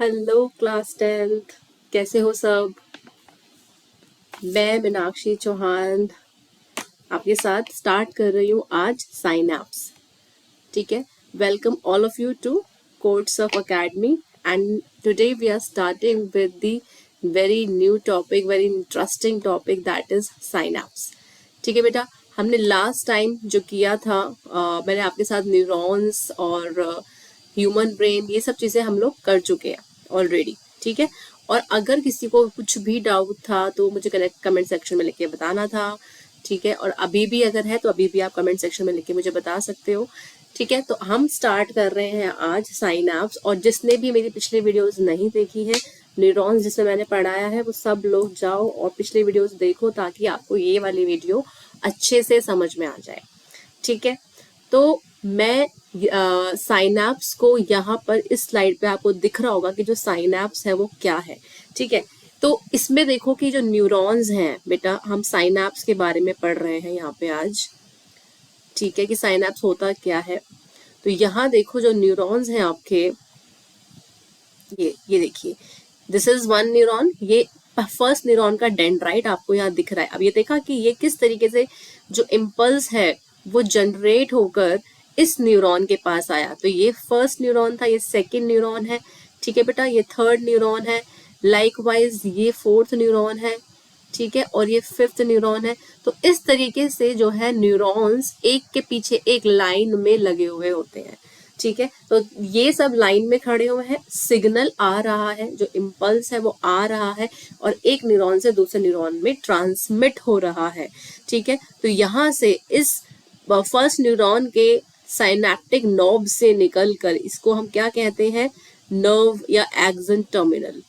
Hello class 10th। कैसे हो सब। मैं मीनाक्षी चौहान आपके साथ स्टार्ट कर रही हूँ आज साइनैप्स। ठीक है। Welcome all of you to course of academy and today we are starting with the very new topic, very interesting topic, that is synapse. ठीक है बेटा, हमने लास्ट टाइम जो किया था मैंने आपके साथ न्यूरॉन्स और ह्यूमन ब्रेन ये सब चीज़ें हम लोग कर चुके हैं ऑलरेडी। ठीक है। और अगर किसी को कुछ भी डाउट था तो मुझे कमेंट सेक्शन में लिख के बताना था। ठीक है। और अभी भी अगर है तो अभी भी आप कमेंट सेक्शन में लिख के मुझे बता सकते हो। ठीक है। तो हम स्टार्ट कर रहे हैं आज साइनैप्स। और जिसने भी मेरी पिछली वीडियोस नहीं देखी है, न्यूरॉन्स जिसमें मैंने पढ़ाया है, वो सब लोग जाओ और पिछली वीडियोस देखो ताकि आपको ये वाली वीडियो अच्छे से समझ में आ जाए। ठीक है। तो मैं साइनैप्स को यहाँ पर इस स्लाइड पे आपको दिख रहा होगा कि जो साइनैप्स है वो क्या है। ठीक है। तो इसमें देखो कि जो न्यूरॉन्स हैं बेटा, हम साइनैप्स के बारे में पढ़ रहे हैं यहाँ पे आज। ठीक है, कि साइनैप्स होता क्या है। तो यहाँ देखो जो न्यूरॉन्स हैं आपके, ये देखिए, दिस इज वन न्यूरॉन। ये फर्स्ट न्यूरॉन का डेंड्राइट आपको यहाँ दिख रहा है। अब ये देखा कि ये किस तरीके से जो इम्पल्स है वो जनरेट होकर इस न्यूरॉन के पास आया। तो ये फर्स्ट न्यूरॉन था, ये सेकंड न्यूरॉन है। ठीक है बेटा, ये थर्ड न्यूरॉन है। लाइकवाइज ये फोर्थ न्यूरॉन है। ठीक है। और ये फिफ्थ न्यूरॉन है। तो इस तरीके से जो है न्यूरॉन्स एक के पीछे एक लाइन में लगे हुए होते हैं। ठीक है। तो ये सब लाइन में खड़े हुए हैं, सिग्नल आ रहा है, जो इम्पल्स है वो आ रहा है और एक न्यूरॉन से दूसरे न्यूरॉन में ट्रांसमिट हो रहा है। ठीक है। तो यहाँ से इस फर्स्ट न्यूरॉन के साइनेप्टिक नोब से निकलकर इसको हम क्या कहते हैं, नर्व या एक्सन टर्मिनल।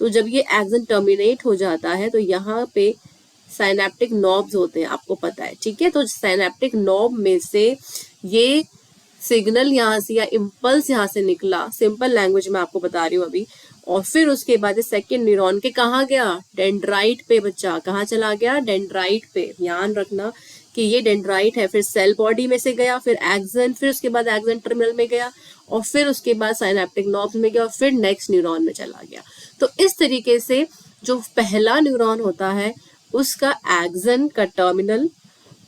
तो जब ये एक्सन टर्मिनेट हो जाता है तो यहाँ पे साइनेप्टिक नोब्स होते हैं, आपको पता है। ठीक है। तो साइनेप्टिक नोब में से ये सिग्नल यहाँ से या इम्पल्स यहाँ से निकला, सिंपल लैंग्वेज में आपको बता रही हूँ अभी। और फिर उसके बाद सेकेंड न्यूरॉन के कहाँ गया, डेंड्राइट पे। बच्चा कहाँ चला गया, डेंड्राइट पे। ध्यान रखना कि ये डेंड्राइट है। फिर सेल बॉडी में से गया, फिर एक्सन, फिर उसके बाद एक्सन टर्मिनल में गया और फिर उसके बाद साइनेप्टिक नोब्स में गया और फिर नेक्स्ट न्यूरॉन में चला गया। तो इस तरीके से जो पहला न्यूरॉन होता है उसका एक्सन का टर्मिनल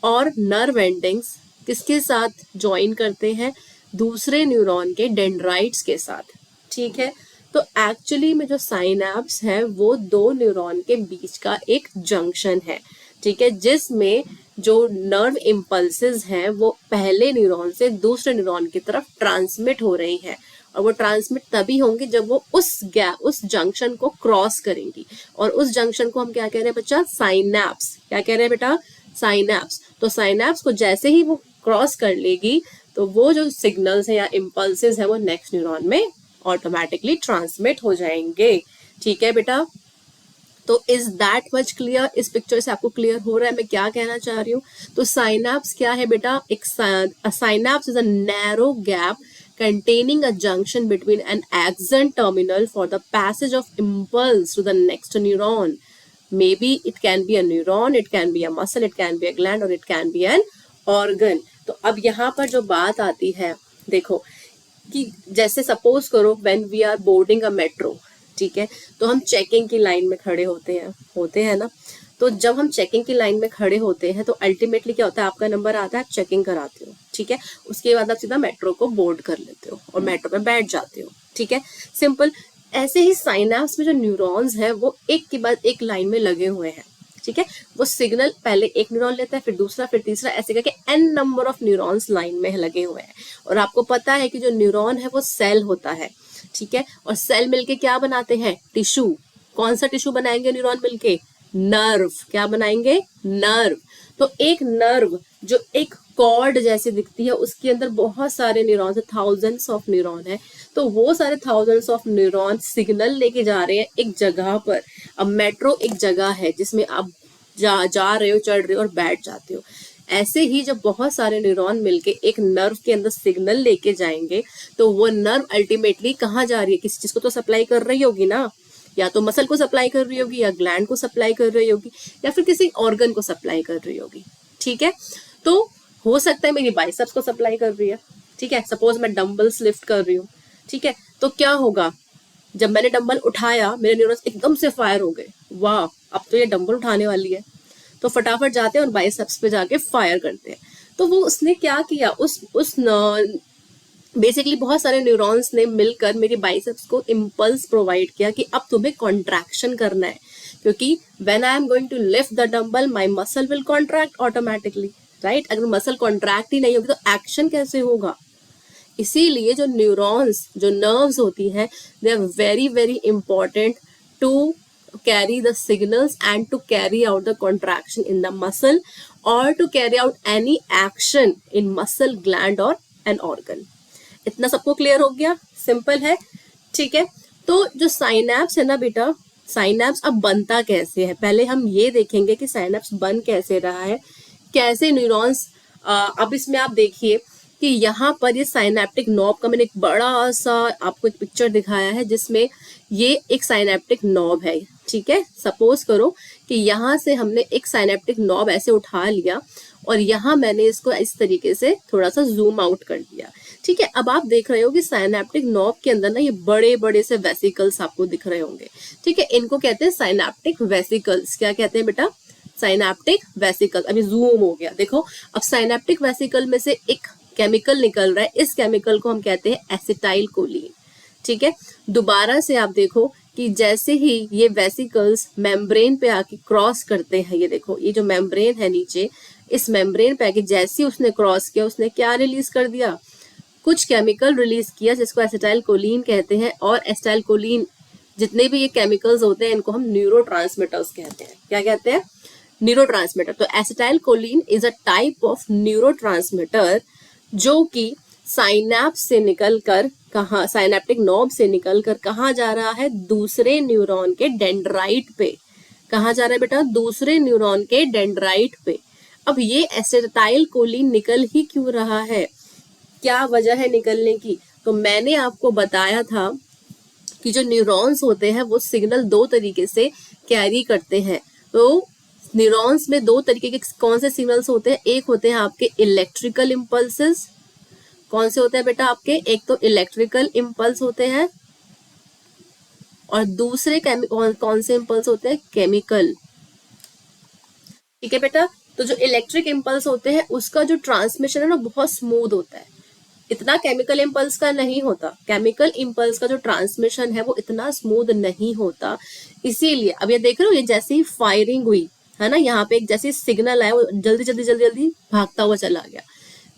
और नर्व एंडिंग्स किसके साथ ज्वाइन करते हैं, दूसरे न्यूरॉन के डेंड्राइट्स के साथ। ठीक है। तो एक्चुअली में जो साइनैप्स है वो दो न्यूरॉन के बीच का एक जंक्शन है। ठीक है। जिसमें जो नर्व इम्पल्सेस हैं वो पहले न्यूरॉन से दूसरे न्यूरॉन की तरफ ट्रांसमिट हो रही है। और वो ट्रांसमिट तभी होंगी जब वो उस जंक्शन को क्रॉस करेंगी। और उस जंक्शन को हम क्या कह रहे हैं बच्चा, साइनैप्स। क्या कह रहे हैं बेटा, साइनैप्स। तो साइनैप्स को जैसे ही वो क्रॉस कर लेगी तो वो जो सिग्नल्स है या इम्पल्सेस है वो नेक्स्ट न्यूरॉन में ऑटोमेटिकली ट्रांसमिट हो जाएंगे। ठीक है बेटा। तो इज दैट मच क्लियर, इस पिक्चर से आपको क्लियर हो रहा है मैं क्या कहना चाह रही हूँ। तो साइनैप्स क्या है बेटा, एक synapse is a narrow gap containing a junction between an axon terminal for the passage of impulse to the next neuron. Maybe it can be a neuron, it can be a muscle, it can be a gland or it can be an organ. तो अब यहाँ पर जो बात आती है, देखो कि जैसे सपोज करो when we are boarding a metro. ठीक है। तो हम चेकिंग की लाइन में खड़े होते हैं ना। तो जब हम चेकिंग की लाइन में खड़े होते हैं तो अल्टीमेटली क्या होता है, आपका नंबर आता है, आप चेकिंग कराते हो। ठीक है। उसके बाद आप सीधा मेट्रो को बोर्ड कर लेते हो और मेट्रो में बैठ जाते हो। ठीक है, सिंपल। ऐसे ही साइनैप्स में जो न्यूरॉन्स है वो एक के बाद एक लाइन में लगे हुए हैं। ठीक है। वो सिग्नल पहले एक न्यूरॉन लेता है, फिर दूसरा, फिर तीसरा, ऐसे करके n number of neurons line में लगे हुए हैं। और आपको पता है कि जो न्यूरॉन है वो सेल होता है। ठीक है। और सेल मिलके क्या बनाते हैं, टिश्यू। कौन सा टिश्यू बनाएंगे न्यूरॉन मिलके, नर्व। क्या बनाएंगे, नर्व। तो एक नर्व जो एक कॉर्ड जैसी दिखती है उसके अंदर बहुत सारे न्यूरॉन्स है, थाउजेंड्स ऑफ न्यूरॉन है। तो वो सारे थाउजेंड्स ऑफ न्यूरॉन सिग्नल लेके जा रहे हैं एक जगह पर। अब मेट्रो एक जगह है जिसमें आप जा रहे हो, चढ़ रहे हो और बैठ जाते हो। ऐसे ही जब बहुत सारे न्यूरॉन मिलके एक नर्व के अंदर सिग्नल लेके जाएंगे तो वो नर्व अल्टीमेटली कहाँ जा रही है, किसी चीज को तो सप्लाई कर रही होगी ना। या तो मसल को सप्लाई कर रही होगी, या ग्लैंड को सप्लाई कर रही होगी, या फिर किसी ऑर्गन को सप्लाई कर रही होगी। ठीक है। तो हो सकता है मेरी बाइसेप्स को सप्लाई कर रही है। ठीक है। सपोज मैं डंबल्स लिफ्ट कर रही हूँ। ठीक है। तो क्या होगा, जब मैंने डंबल उठाया मेरे न्यूरॉन्स एकदम से फायर हो गए, वाह अब तो ये डंबल उठाने वाली है, तो फटाफट जाते हैं और बाइसेप्स पे जाके फायर करते हैं। तो वो उसने क्या किया, उस बेसिकली बहुत सारे न्यूरॉन्स ने मिलकर मेरी बाइसेप्स को इम्पल्स प्रोवाइड किया कि अब तुम्हें कॉन्ट्रैक्शन करना है, क्योंकि when I am going to lift the dumbbell my muscle will contract automatically, right. अगर मसल कॉन्ट्रैक्ट ही नहीं होगी तो एक्शन कैसे होगा। इसीलिए जो न्यूरॉन्स, जो नर्व्स होती हैं, they are very very important to carry the signals and to carry out the contraction in the muscle or to carry out any action in muscle gland or an organ। इतना सबको clear हो गया, simple है, ठीक है। तो जो synapse है ना बेटा, साइनैप्स अब बनता कैसे है, पहले हम ये देखेंगे कि साइनैप्स बन कैसे रहा है, कैसे न्यूरॉन्स। अब इसमें आप देखिए कि यहाँ पर ये साइनैप्टिक नॉब का मैंने एक बड़ा सा आपको एक पिक्चर दिखाया है जिसमें ये एक साइनैप्टिक नॉब है, ठीक है। सपोज करो कि यहाँ से हमने एक साइनैप्टिक नॉब ऐसे उठा लिया और यहाँ मैंने इसको इस तरीके से थोड़ा सा जूम आउट कर दिया, ठीक है। अब आप देख रहे हो कि साइनैप्टिक नॉब के अंदर ना ये बड़े बड़े से वेसिकल्स आपको दिख रहे होंगे, ठीक है। इनको कहते हैं साइनैप्टिक वेसिकल्स। क्या कहते हैं बेटा, साइनैप्टिक वेसिकल। अभी जूम हो गया, देखो अब साइनैप्टिक वेसिकल में से एक केमिकल निकल रहा है, इस केमिकल को हम कहते हैं एसिटाइल कोलिन, ठीक है। दोबारा से आप देखो कि जैसे ही ये वेसिकल्स मेम्ब्रेन पे आके क्रॉस करते हैं, ये देखो ये जो मेम्ब्रेन है नीचे, इस मेम्ब्रेन पे आके जैसे ही उसने क्रॉस किया, उसने क्या रिलीज कर दिया, कुछ केमिकल रिलीज किया जिसको एसिटाइल कोलिन कहते हैं। और एसिटाइल कोलिन जितने भी ये केमिकल्स होते हैं इनको हम न्यूरोट्रांसमीटर्स कहते हैं। क्या कहते हैं, न्यूरोट्रांसमीटर। तो acetyl choline is a type of neurotransmitter जो कि साइनैप्स से निकलकर कहाँ, साइनैप्टिक नॉब से निकलकर कहाँ जा रहा है, दूसरे न्यूरॉन के डेंड्राइट पे। कहाँ जा रहा है बेटा, दूसरे न्यूरॉन के डेंड्राइट पे। अब ये एसिटाइल कोलिन निकल ही क्यों रहा है, क्या वजह है निकलने की, तो मैंने आपको बताया था कि जो न्यूरॉन्स होते हैं वो सिग्नल दो तरीके से कैरी करते हैं। तो न्यूरॉन्स में दो तरीके के कौन से सिग्नल्स होते हैं, एक होते हैं आपके इलेक्ट्रिकल इम्पल्सेस। कौन से होते हैं बेटा आपके, एक तो इलेक्ट्रिकल इम्पल्स होते हैं और दूसरे कौन से इम्पल्स होते हैं, केमिकल, ठीक है बेटा। तो जो इलेक्ट्रिक इम्पल्स होते हैं उसका जो ट्रांसमिशन है ना बहुत स्मूथ होता है, इतना केमिकल इम्पल्स का नहीं होता। केमिकल इम्पल्स का जो ट्रांसमिशन है वो इतना स्मूथ नहीं होता, इसीलिए अब ये देख रहे हो, ये जैसे ही फायरिंग हुई है ना, यहाँ पे एक जैसे सिग्नल आया वो जल्दी जल्दी जल्दी जल्दी भागता हुआ चला गया।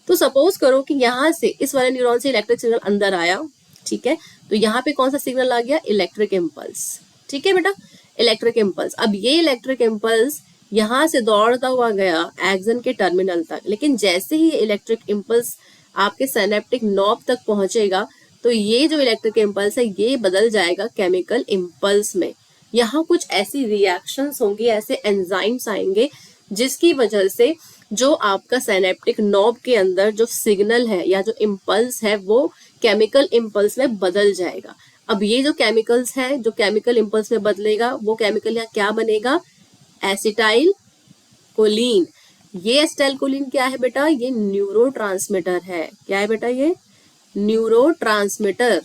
तो सपोज करो कि यहाँ से इस वाले न्यूरॉन से इलेक्ट्रिक सिग्नल अंदर आया, ठीक है। तो यहाँ पे कौन सा सिग्नल आ गया, इलेक्ट्रिक इम्पल्स, ठीक है बेटा, इलेक्ट्रिक इम्पल्स। अब ये इलेक्ट्रिक इम्पल्स यहाँ से दौड़ता हुआ गया एक्सन के टर्मिनल तक, लेकिन जैसे ही इलेक्ट्रिक इम्पल्स आपके सिनेप्टिक नॉब तक पहुंचेगा तो ये जो इलेक्ट्रिक इम्पल्स है ये बदल जाएगा केमिकल इम्पल्स में। यहाँ कुछ ऐसी रिएक्शंस होंगी, ऐसे एंजाइम्स आएंगे जिसकी वजह से जो आपका सिनेप्टिक नॉब के अंदर जो सिग्नल है या जो इम्पल्स है वो केमिकल इम्पल्स में बदल जाएगा। अब ये जो केमिकल्स है, जो केमिकल इम्पल्स में बदलेगा वो केमिकल यहाँ क्या बनेगा, एसिटाइल कोलिन। ये एसिटाइल कोलिन क्या है बेटा, ये न्यूरोट्रांसमीटर है। क्या है बेटा, ये न्यूरोट्रांसमीटर,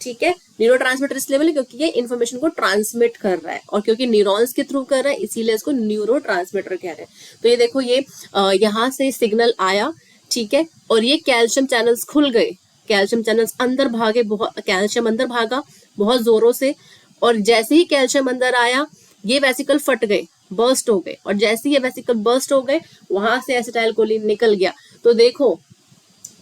ठीक है। न्यूरोट्रांसमीटर इसलिए बोले क्योंकि ये इन्फॉर्मेशन को ट्रांसमिट कर रहा है और क्योंकि न्यूरॉन्स के थ्रू कर रहा है इसीलिए इसको न्यूरोट्रांसमीटर कह रहे हैं। तो ये देखो ये यहाँ से सिग्नल आया, ठीक है, और ये कैल्शियम चैनल्स खुल गए, कैल्शियम चैनल्स अंदर भागे, बहुत कैल्शियम अंदर भागा बहुत जोरों से, और जैसे ही कैल्शियम अंदर आया ये वेसिकल फट गए, बर्स्ट हो गए, और जैसे ही ये वेसिकल बर्स्ट हो गए वहां से एसिटाइल कोलिन निकल गया। तो देखो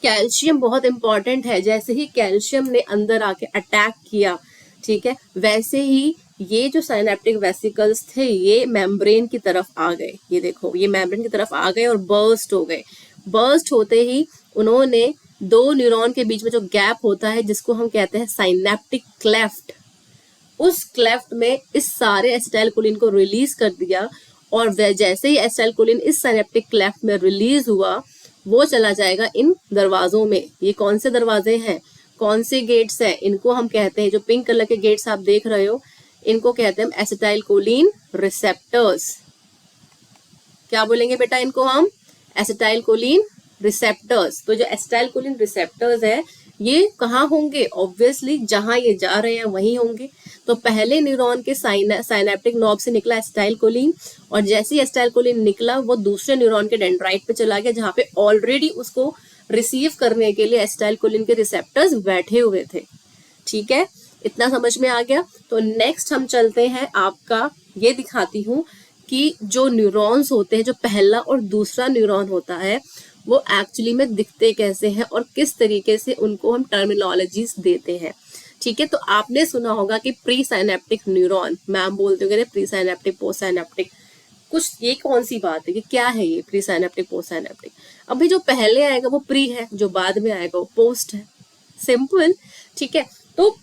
कैल्शियम बहुत इंपॉर्टेंट है, जैसे ही कैल्शियम ने अंदर आके अटैक किया, ठीक है, वैसे ही ये जो साइनेप्टिक वेसिकल्स थे ये मेम्ब्रेन की तरफ आ गए। ये देखो ये मेम्ब्रेन की तरफ आ गए और बर्स्ट हो गए। बर्स्ट होते ही उन्होंने दो न्यूरॉन के बीच में जो गैप होता है जिसको हम कहते हैं साइनेप्टिक क्लेफ्ट, उस क्लेफ्ट में इस सारे एसिटाइल कोलिन को रिलीज कर दिया, और जैसे ही एसिटाइल कोलिन इस साइनेप्टिक क्लेफ्ट में रिलीज हुआ वो चला जाएगा इन दरवाजों में। ये कौन से दरवाजे हैं, कौन से गेट्स हैं, इनको हम कहते हैं, जो पिंक कलर के गेट्स आप देख रहे हो इनको कहते हैं एसिटाइल कोलिन रिसेप्टर्स। क्या बोलेंगे बेटा इनको हम, एसिटाइल कोलिन रिसेप्टर्स। तो जो एसिटाइल कोलिन रिसेप्टर्स है ये कहाँ होंगे? ऑब्वियसली जहां ये जा रहे हैं वहीं होंगे। तो पहले न्यूरॉन के साइनेप्टिक नॉब से निकला एसिटाइलकोलिन, और जैसे ही एसिटाइलकोलिन निकला वो दूसरे न्यूरॉन के डेंड्राइट पे चला गया, जहाँ पे ऑलरेडी उसको रिसीव करने के लिए एसिटाइलकोलिन के रिसेप्टर्स बैठे हुए थे। ठीक है, इतना समझ में आ गया। तो नेक्स्ट हम चलते हैं, आपका ये दिखाती हूँ कि जो न्यूरॉन्स होते हैं, जो पहला और दूसरा न्यूरॉन होता है, वो एक्चुअली में दिखते कैसे हैं और किस तरीके से उनको हम टर्मिनोलॉजीज देते हैं। ठीक है, तो आपने सुना होगा कि प्री साइनेप्टिक न्यूरॉन, मैम बोलते होंगे प्री साइनेप्टिक, पोस्ट साइनेप्टिक, कुछ ये कौन सी बात है कि क्या है ये प्री साइनेप्टिक, पोस्ट साइनेप्टिक? अभी जो पहले आएगा वो प्री है, जो बाद में आएगा वो पोस्ट है, सिंपल। ठीक है, तो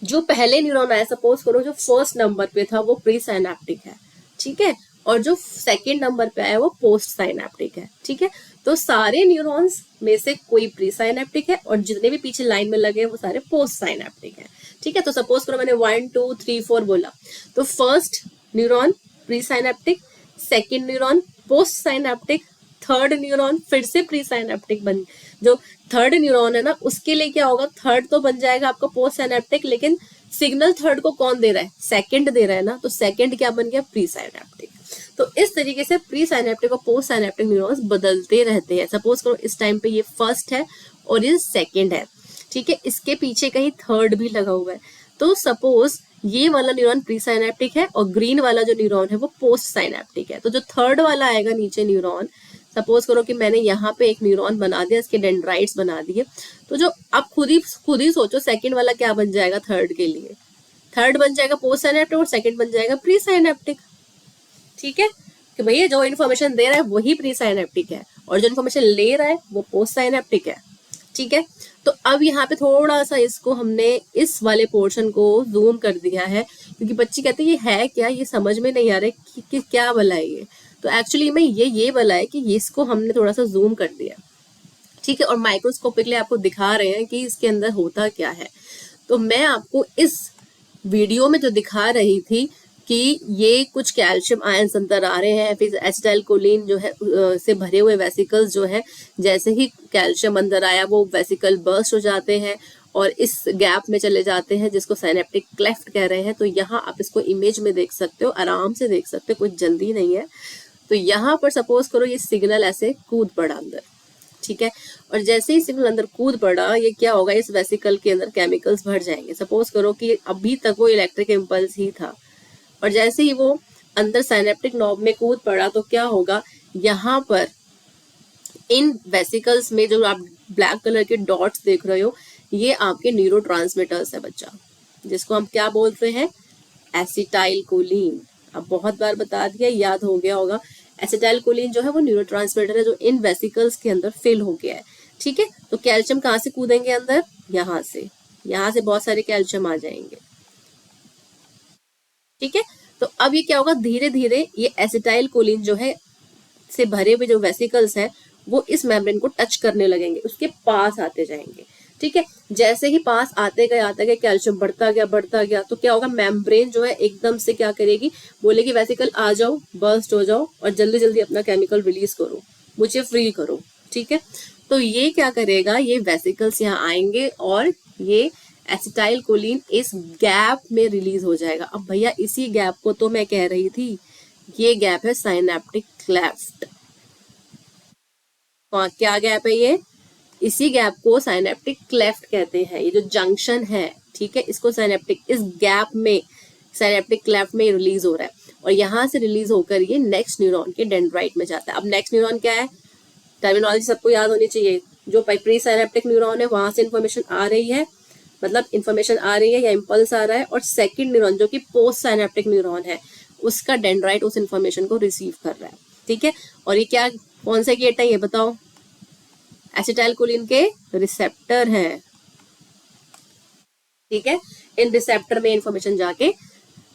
जो पहले न्यूरॉन आया, सपोज करो जो फर्स्ट नंबर पे था वो प्री साइनेप्टिक है। ठीक है, और जो सेकंड नंबर पे आया वो पोस्ट साइनेप्टिक है। ठीक है, तो सारे न्यूरॉन्स में से कोई प्री साइनेप्टिक है और जितने भी पीछे लाइन में लगे वो सारे पोस्ट साइनेप्टिक है। ठीक है, तो सपोज करो मैंने 1 2 3 4 बोला, तो first neuron pre synaptic, second neuron post synaptic, third neuron फिर से प्री साइनेप्टिक बन, जो थर्ड न्यूरॉन है ना उसके लिए क्या होगा, थर्ड तो बन जाएगा आपका पोस्ट साइनेप्टिक, लेकिन सिग्नल थर्ड को कौन दे रहा है, सेकंड दे रहा है ना, तो सेकंड क्या बन गया, प्री साइनेप्टिक। तो इस तरीके से प्री साइनेप्टिक और पोस्ट साइनेप्टिक न्यूरॉन्स बदलते रहते हैं। सपोज करो इस टाइम पे ये फर्स्ट है और ये सेकंड है। ठीक है, इसके पीछे कहीं थर्ड भी लगा हुआ है, तो सपोज ये वाला न्यूरॉन प्री साइनेप्टिक है और ग्रीन वाला जो न्यूरॉन है वो पोस्ट साइनेप्टिक है। तो जो थर्ड वाला आएगा नीचे न्यूरॉन, सपोज करो कि मैंने यहाँ पे एक न्यूरॉन बना दिया, इसके डेंड्राइट्स बना दिए, तो जो आप खुद ही सोचो सेकंड वाला क्या बन जाएगा, थर्ड के लिए थर्ड बन जाएगा पोस्ट साइनेप्टिक और सेकंड बन जाएगा प्री साइनेप्टिक। ठीक है, कि भैया जो इन्फॉर्मेशन दे रहा है वही प्री साइनेप्टिक है और जो इन्फॉर्मेशन ले रहा है वो पोस्ट साइनेप्टिक है। ठीक है, तो अब यहाँ पे थोड़ा सा इसको हमने इस वाले पोर्शन को जूम कर दिया है, क्योंकि बच्ची कहती है ये है क्या, ये समझ में नहीं आ रहा कि क्या भला है ये। तो एक्चुअली में ये भला है कि इसको हमने थोड़ा सा जूम कर दिया। ठीक है, और माइक्रोस्कोपिकली आपको दिखा रहे हैं कि इसके अंदर होता क्या है। तो मैं आपको इस वीडियो में जो दिखा रही थी कि ये कुछ कैल्शियम आयंस अंदर आ रहे हैं, फिर एसिटाइलकोलिन जो है से भरे हुए वेसिकल्स जो है, जैसे ही कैल्शियम अंदर आया वो वेसिकल बर्स्ट हो जाते हैं और इस गैप में चले जाते हैं जिसको साइनेप्टिक क्लेफ्ट कह रहे हैं। तो यहाँ आप इसको इमेज में देख सकते हो, आराम से देख सकते हो, कुछ जल्दी नहीं है। तो यहाँ पर सपोज करो ये सिग्नल ऐसे कूद पड़ा अंदर। ठीक है, और जैसे ही सिग्नल अंदर कूद पड़ा, ये क्या होगा, इस वेसिकल के अंदर केमिकल्स भर जाएंगे। सपोज करो कि अभी तक वो इलेक्ट्रिक इम्पल्स ही था और जैसे ही वो अंदर साइनेप्टिक नॉब में कूद पड़ा तो क्या होगा, यहाँ पर इन वेसिकल्स में जो आप ब्लैक कलर के डॉट्स देख रहे हो, ये आपके न्यूरोट्रांसमीटर्स है बच्चा, जिसको हम क्या बोलते हैं, एसिटाइलकोलिन। अब बहुत बार बता दिया, याद हो गया होगा। एसिटाइलकोलिन जो है वो न्यूरोट्रांसमीटर है जो इन वेसिकल्स के अंदर फिल हो गया है। ठीक है, तो कैल्शियम कहाँ से कूदेंगे अंदर, यहाँ से बहुत सारे कैल्शियम आ जाएंगे। ठीक है, तो अब ये क्या होगा, धीरे धीरे ये एसिटाइलकोलिन जो है से भरे हुए जो वेसिकल्स है वो इस मेम्ब्रेन को टच करने लगेंगे, उसके पास आते जाएंगे। ठीक है, जैसे ही पास आते गए कैल्शियम बढ़ता गया, तो क्या होगा, मेम्ब्रेन जो है एकदम से क्या करेगी, बोलेगी वेसिकल आ जाओ, बर्स्ट हो जाओ और जल्दी जल्दी अपना केमिकल रिलीज करो, मुझे फ्री करो। ठीक है, तो ये क्या करेगा, ये वेसिकल्स यहाँ आएंगे और ये एसिटाइलकोलिन इस गैप में रिलीज हो जाएगा। अब भैया इसी गैप को तो मैं कह रही थी, ये गैप है साइनेप्टिक क्लेफ्ट। क्या गैप है ये, इसी गैप को साइनेप्टिक क्लेफ्ट कहते हैं। ये जो जंक्शन है, ठीक है, इसको साइनेप्टिक, इस गैप में साइनेप्टिक क्लेफ्ट में रिलीज हो रहा है और यहाँ से रिलीज होकर ये नेक्स्ट न्यूरॉन के डेंड्राइट में जाता है। अब नेक्स्ट न्यूरॉन क्या है, टर्मिनोलॉजी सबको याद होनी चाहिए। जो प्री साइनेप्टिक न्यूरॉन है वहां से इन्फॉर्मेशन आ रही है, मतलब इन्फॉर्मेशन आ रही है या इम्पल्स आ रहा है, और सेकंड न्यूरॉन जो कि पोस्ट साइनेप्टिक न्यूरॉन है उसका डेंड्राइट उस इन्फॉर्मेशन को रिसीव कर रहा है। ठीक है, और ये क्या, कौन से गेट है ये बताओ, एसिटाइलकोलिन के रिसेप्टर हैं। ठीक है, इन रिसेप्टर में इंफॉर्मेशन जाके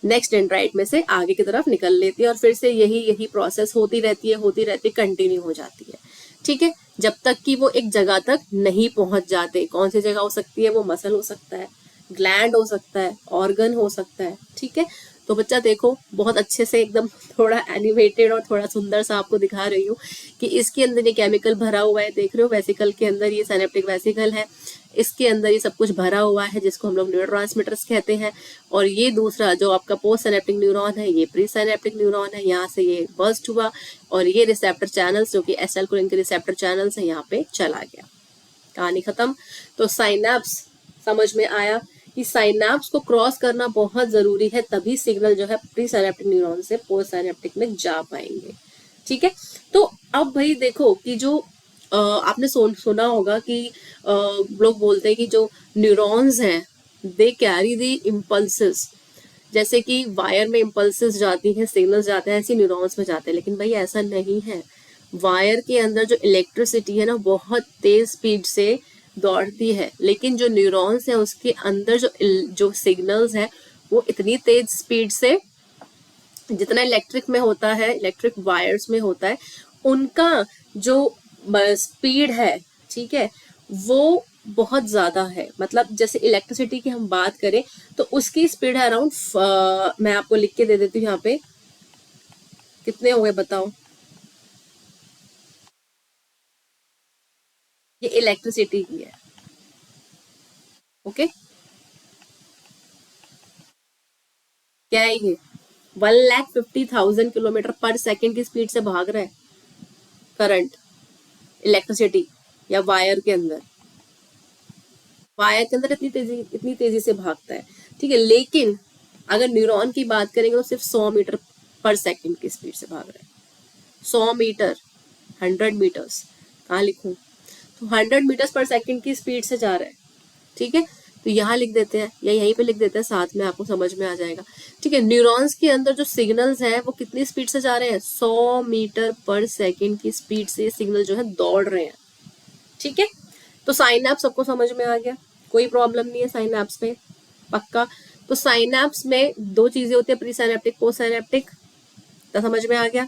नेक्स्ट डेंड्राइट में से आगे की तरफ निकल लेती है और फिर से यही प्रोसेस होती रहती है, कंटिन्यू हो जाती है। ठीक है, जब तक कि वो एक जगह तक नहीं पहुंच जाते। कौन सी जगह हो सकती है, वो मसल हो सकता है, ग्लैंड हो सकता है, ऑर्गन हो सकता है। ठीक है, तो बच्चा देखो बहुत अच्छे से एकदम थोड़ा एनिमेटेड और थोड़ा सुंदर सा आपको दिखा रही हूँ कि इसके अंदर ये केमिकल भरा हुआ है, देख रहे हो वेसिकल के अंदर, ये साइनेप्टिक वेसिकल है, इसके अंदर ये सब कुछ भरा हुआ है जिसको हम लोग न्यूरोट्रांसमीटर्स कहते हैं। और ये दूसरा जो आपका पोस्ट सिनेप्टिक न्यूरॉन है, ये प्री सिनेप्टिक न्यूरॉन है, यहाँ से ये बर्स्ट हुआ और ये रिसेप्टर चैनल्स जो कि एसिटाइलकोलिन के रिसेप्टर चैनल्स है यहाँ पे चला गया, कहानी खत्म। तो साइनैप्स समझ में आया कि साइनैप्स को क्रॉस करना बहुत जरूरी है, तभी सिग्नल जो है प्री सिनेप्टिक न्यूरॉन से पोस्ट सिनेप्टिक में जा पाएंगे। ठीक है, तो अब भाई देखो कि जो आपने सुना होगा कि लोग बोलते हैं कि जो न्यूरॉन्स हैं दे कैरी दी इम्पल्सेस, जैसे कि वायर में इम्पल्सेस जाती हैं, सिग्नल्स जाते हैं, ऐसे न्यूरॉन्स में जाते हैं। लेकिन भाई ऐसा नहीं है, वायर के अंदर जो इलेक्ट्रिसिटी है ना बहुत तेज स्पीड से दौड़ती है, लेकिन जो न्यूरॉन्स है उसके अंदर जो सिग्नल्स है वो इतनी तेज स्पीड से, जितना इलेक्ट्रिक में होता है, इलेक्ट्रिक वायर्स में होता है, उनका जो स्पीड है, ठीक है, वो बहुत ज्यादा है। मतलब जैसे इलेक्ट्रिसिटी की हम बात करें तो उसकी स्पीड है अराउंड, मैं आपको लिख के दे देती हूँ यहाँ पे, कितने हो गए बताओ। ये इलेक्ट्रिसिटी की है, ओके, क्या है ये, 1,50,000 किलोमीटर पर सेकेंड की स्पीड से भाग रहा है करंट, इलेक्ट्रिसिटी या वायर के अंदर, वायर के अंदर इतनी तेजी से भागता है। ठीक है, लेकिन अगर न्यूरॉन की बात करेंगे तो सिर्फ 100 मीटर पर सेकेंड की स्पीड से भाग रहा है। 100 मीटर, 100 मीटर्स, कहाँ लिखूं, तो 100 मीटर्स पर सेकेंड की स्पीड से जा रहा है। ठीक है, तो यहाँ लिख देते हैं या यहीं पे लिख देते हैं, साथ में आपको समझ में आ जाएगा। ठीक है, न्यूरॉन्स के अंदर जो सिग्नल्स हैं वो कितनी स्पीड से जा रहे हैं, 100 मीटर पर सेकेंड की स्पीड से सिग्नल जो है दौड़ रहे हैं। ठीक है, तो साइनैप्स सबको समझ में आ गया, कोई प्रॉब्लम नहीं है साइनैप्स में, पक्का। तो साइनैप्स में दो चीजें होती है, प्री साइनेप्टिक, पोस्ट साइनेप्टिक, तो समझ में आ गया।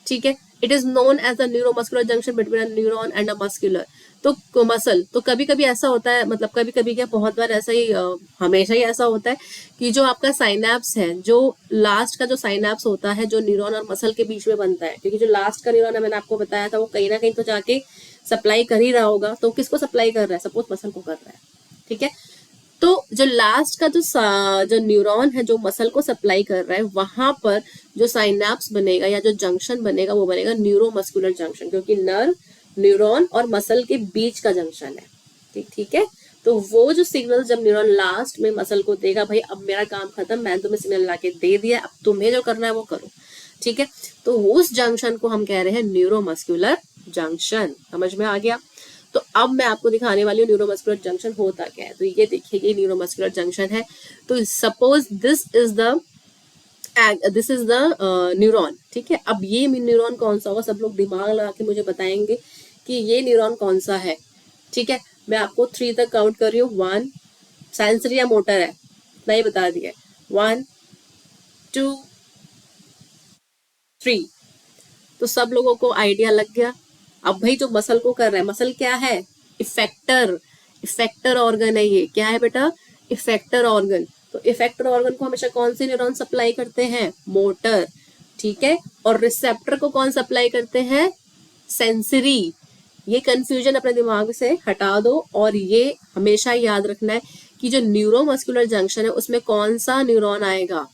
ठीक है, it is known as the neuromuscular junction between a neuron and a muscular, तो मसल, तो कभी कभी ऐसा होता है, मतलब कभी कभी क्या, बहुत बार ऐसा ही, हमेशा ही ऐसा होता है कि जो आपका साइनैप्स है, जो लास्ट का जो साइनैप्स होता है जो न्यूरॉन और मसल के बीच में बनता है, क्योंकि जो लास्ट का न्यूरॉन है मैंने आपको बताया था वो कहीं ना कहीं तो जाके सप्लाई कर ही रहा होगा, तो किसको सप्लाई कर रहा है, सपोज मसल को कर रहा है। ठीक है, तो जो लास्ट का जो न्यूरॉन है जो मसल को सप्लाई कर रहा है, वहां पर जो साइनैप्स बनेगा या जो जंक्शन बनेगा वो बनेगा न्यूरोमस्कुलर जंक्शन, क्योंकि नर्व, न्यूरॉन और मसल के बीच का जंक्शन है। ठीक है, तो वो जो सिग्नल जब न्यूरॉन लास्ट में मसल को देगा, भाई अब मेरा काम खत्म, मैंने तुम्हें सिग्नल ला के दे दिया, अब तुम्हें जो करना है वो करो। ठीक है, तो उस जंक्शन को हम कह रहे हैं न्यूरोमस्कुलर जंक्शन, समझ में आ गया। तो अब मैं आपको दिखाने वाली हूँ न्यूरोमस्कुलर जंक्शन होता क्या है। तो ये देखिए, ये न्यूरोमस्कुलर जंक्शन है। तो suppose this is the neuron. ठीक है, अब ये इम्यून कौन सा होगा, सब लोग दिमाग लगा के मुझे बताएंगे कि ये न्यूरॉन कौन सा है। ठीक है, मैं आपको 3 तक काउंट कर रही हूँ। 1 सेंसरी या मोटर है, नहीं बता दिया। 1 2 3, तो सब लोगों को आइडिया लग गया। अब भाई जो मसल को कर रहा है, मसल क्या है, इफेक्टर, इफेक्टर ऑर्गन है ये। क्या है बेटा, इफेक्टर ऑर्गन। तो इफेक्टर ऑर्गन को हमेशा कौन से न्यूरॉन सप्लाई करते हैं, मोटर। ठीक है, और रिसेप्टर को कौन सप्लाई करते हैं, सेंसरी। ये कंफ्यूजन अपने दिमाग से हटा दो, और ये हमेशा याद रखना है कि जो न्यूरोमस्कुलर जंक्शन है उसमें कौन सा न्यूरॉन आएगा,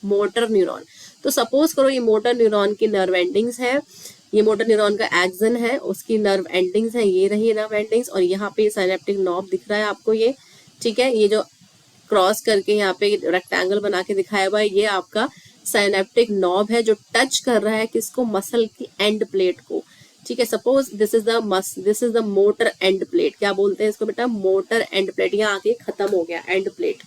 मोटर न्यूरॉन। तो सपोज करो ये मोटर न्यूरॉन की नर्व एंडिंग्स है, ये मोटर न्यूरॉन का एक्सन है, उसकी नर्व एंडिंग्स है, ये रही नर्व एंडिंग्स, और यहाँ पे साइनेप्टिक नॉब दिख रहा है आपको ये। ठीक है, ये जो क्रॉस करके यहाँ पे रेक्टेंगल बना के दिखाया हुआ है, ये आपका साइनेप्टिक नॉब है जो टच कर रहा है किसको, मसल की एंड प्लेट को। ठीक है, suppose this is the motor end plate. क्या बोलते हैं इसको बेटा, मोटर एंड प्लेट। यहाँ आके खत्म हो गया एंड प्लेट।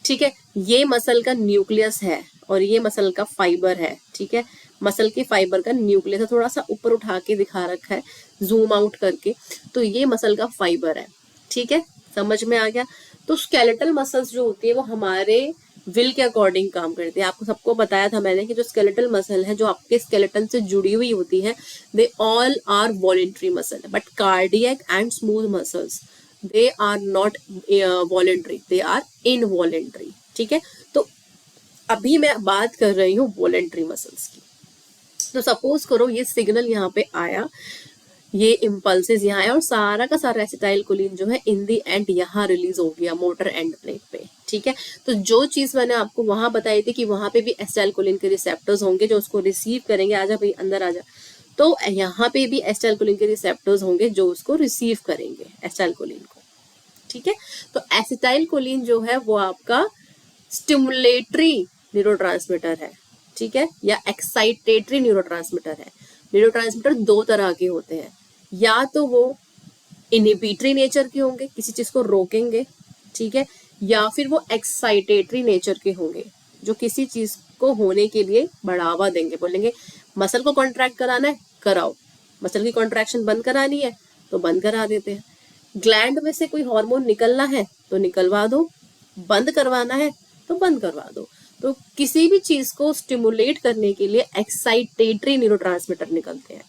ठीक है, ये मसल का न्यूक्लियस है और ये मसल का फाइबर है। ठीक है, मसल के फाइबर का न्यूक्लियस है, थोड़ा सा ऊपर उठा के दिखा रखा है जूम आउट करके, तो ये मसल का फाइबर है। ठीक है, समझ में आ गया। तो स्केलेटल मसल्स जो होती है वो हमारे विल के अकॉर्डिंग काम करती है। आपको सबको बताया था मैंने कि जो स्केलेटल मसल है जो आपके स्केलेटन से जुड़ी हुई होती है, they all are voluntary muscle, but cardiac and smooth muscles they are not voluntary, they are involuntary. ठीक है, तो अभी मैं बात कर रही हूँ वॉलेंट्री मसल्स की। तो सपोज करो ये सिग्नल यहाँ पे आया, ये इम्पल्सेस यहाँ है और सारा का सारा एसिटाइलकोलिन जो है इन दी एंड यहाँ रिलीज हो गया मोटर एंड प्लेट पे, ठीक है। तो जो चीज मैंने आपको वहां बताई थी कि वहां पे भी एसिटाइलकोलिन के रिसेप्टर्स होंगे जो उसको रिसीव करेंगे, आजा भाई अंदर आजा, तो यहाँ पे भी एसिटाइलकोलिन के रिसेप्टर्स होंगे जो उसको रिसीव करेंगे एसिटाइलकोलिन को, ठीक है। तो एसिटाइलकोलिन जो है वो आपका स्टिमुलेटरी न्यूरोट्रांसमीटर है, ठीक है, या एक्साइटेटरी न्यूरोट्रांसमीटर है। न्यूरोट्रांसमीटर दो तरह के होते हैं, या तो वो इनहिबिटरी नेचर के होंगे, किसी चीज को रोकेंगे, ठीक है, या फिर वो एक्साइटेटरी नेचर के होंगे जो किसी चीज को होने के लिए बढ़ावा देंगे, बोलेंगे मसल को कॉन्ट्रैक्ट कराना है कराओ, मसल की कॉन्ट्रैक्शन बंद करानी है तो बंद करा देते हैं, ग्लैंड में से कोई हार्मोन निकलना है तो निकलवा दो, बंद करवाना है तो बंद करवा दो। तो किसी भी चीज को स्टिमुलेट करने के लिए एक्साइटेटरी न्यूरोट्रांसमीटर निकलते हैं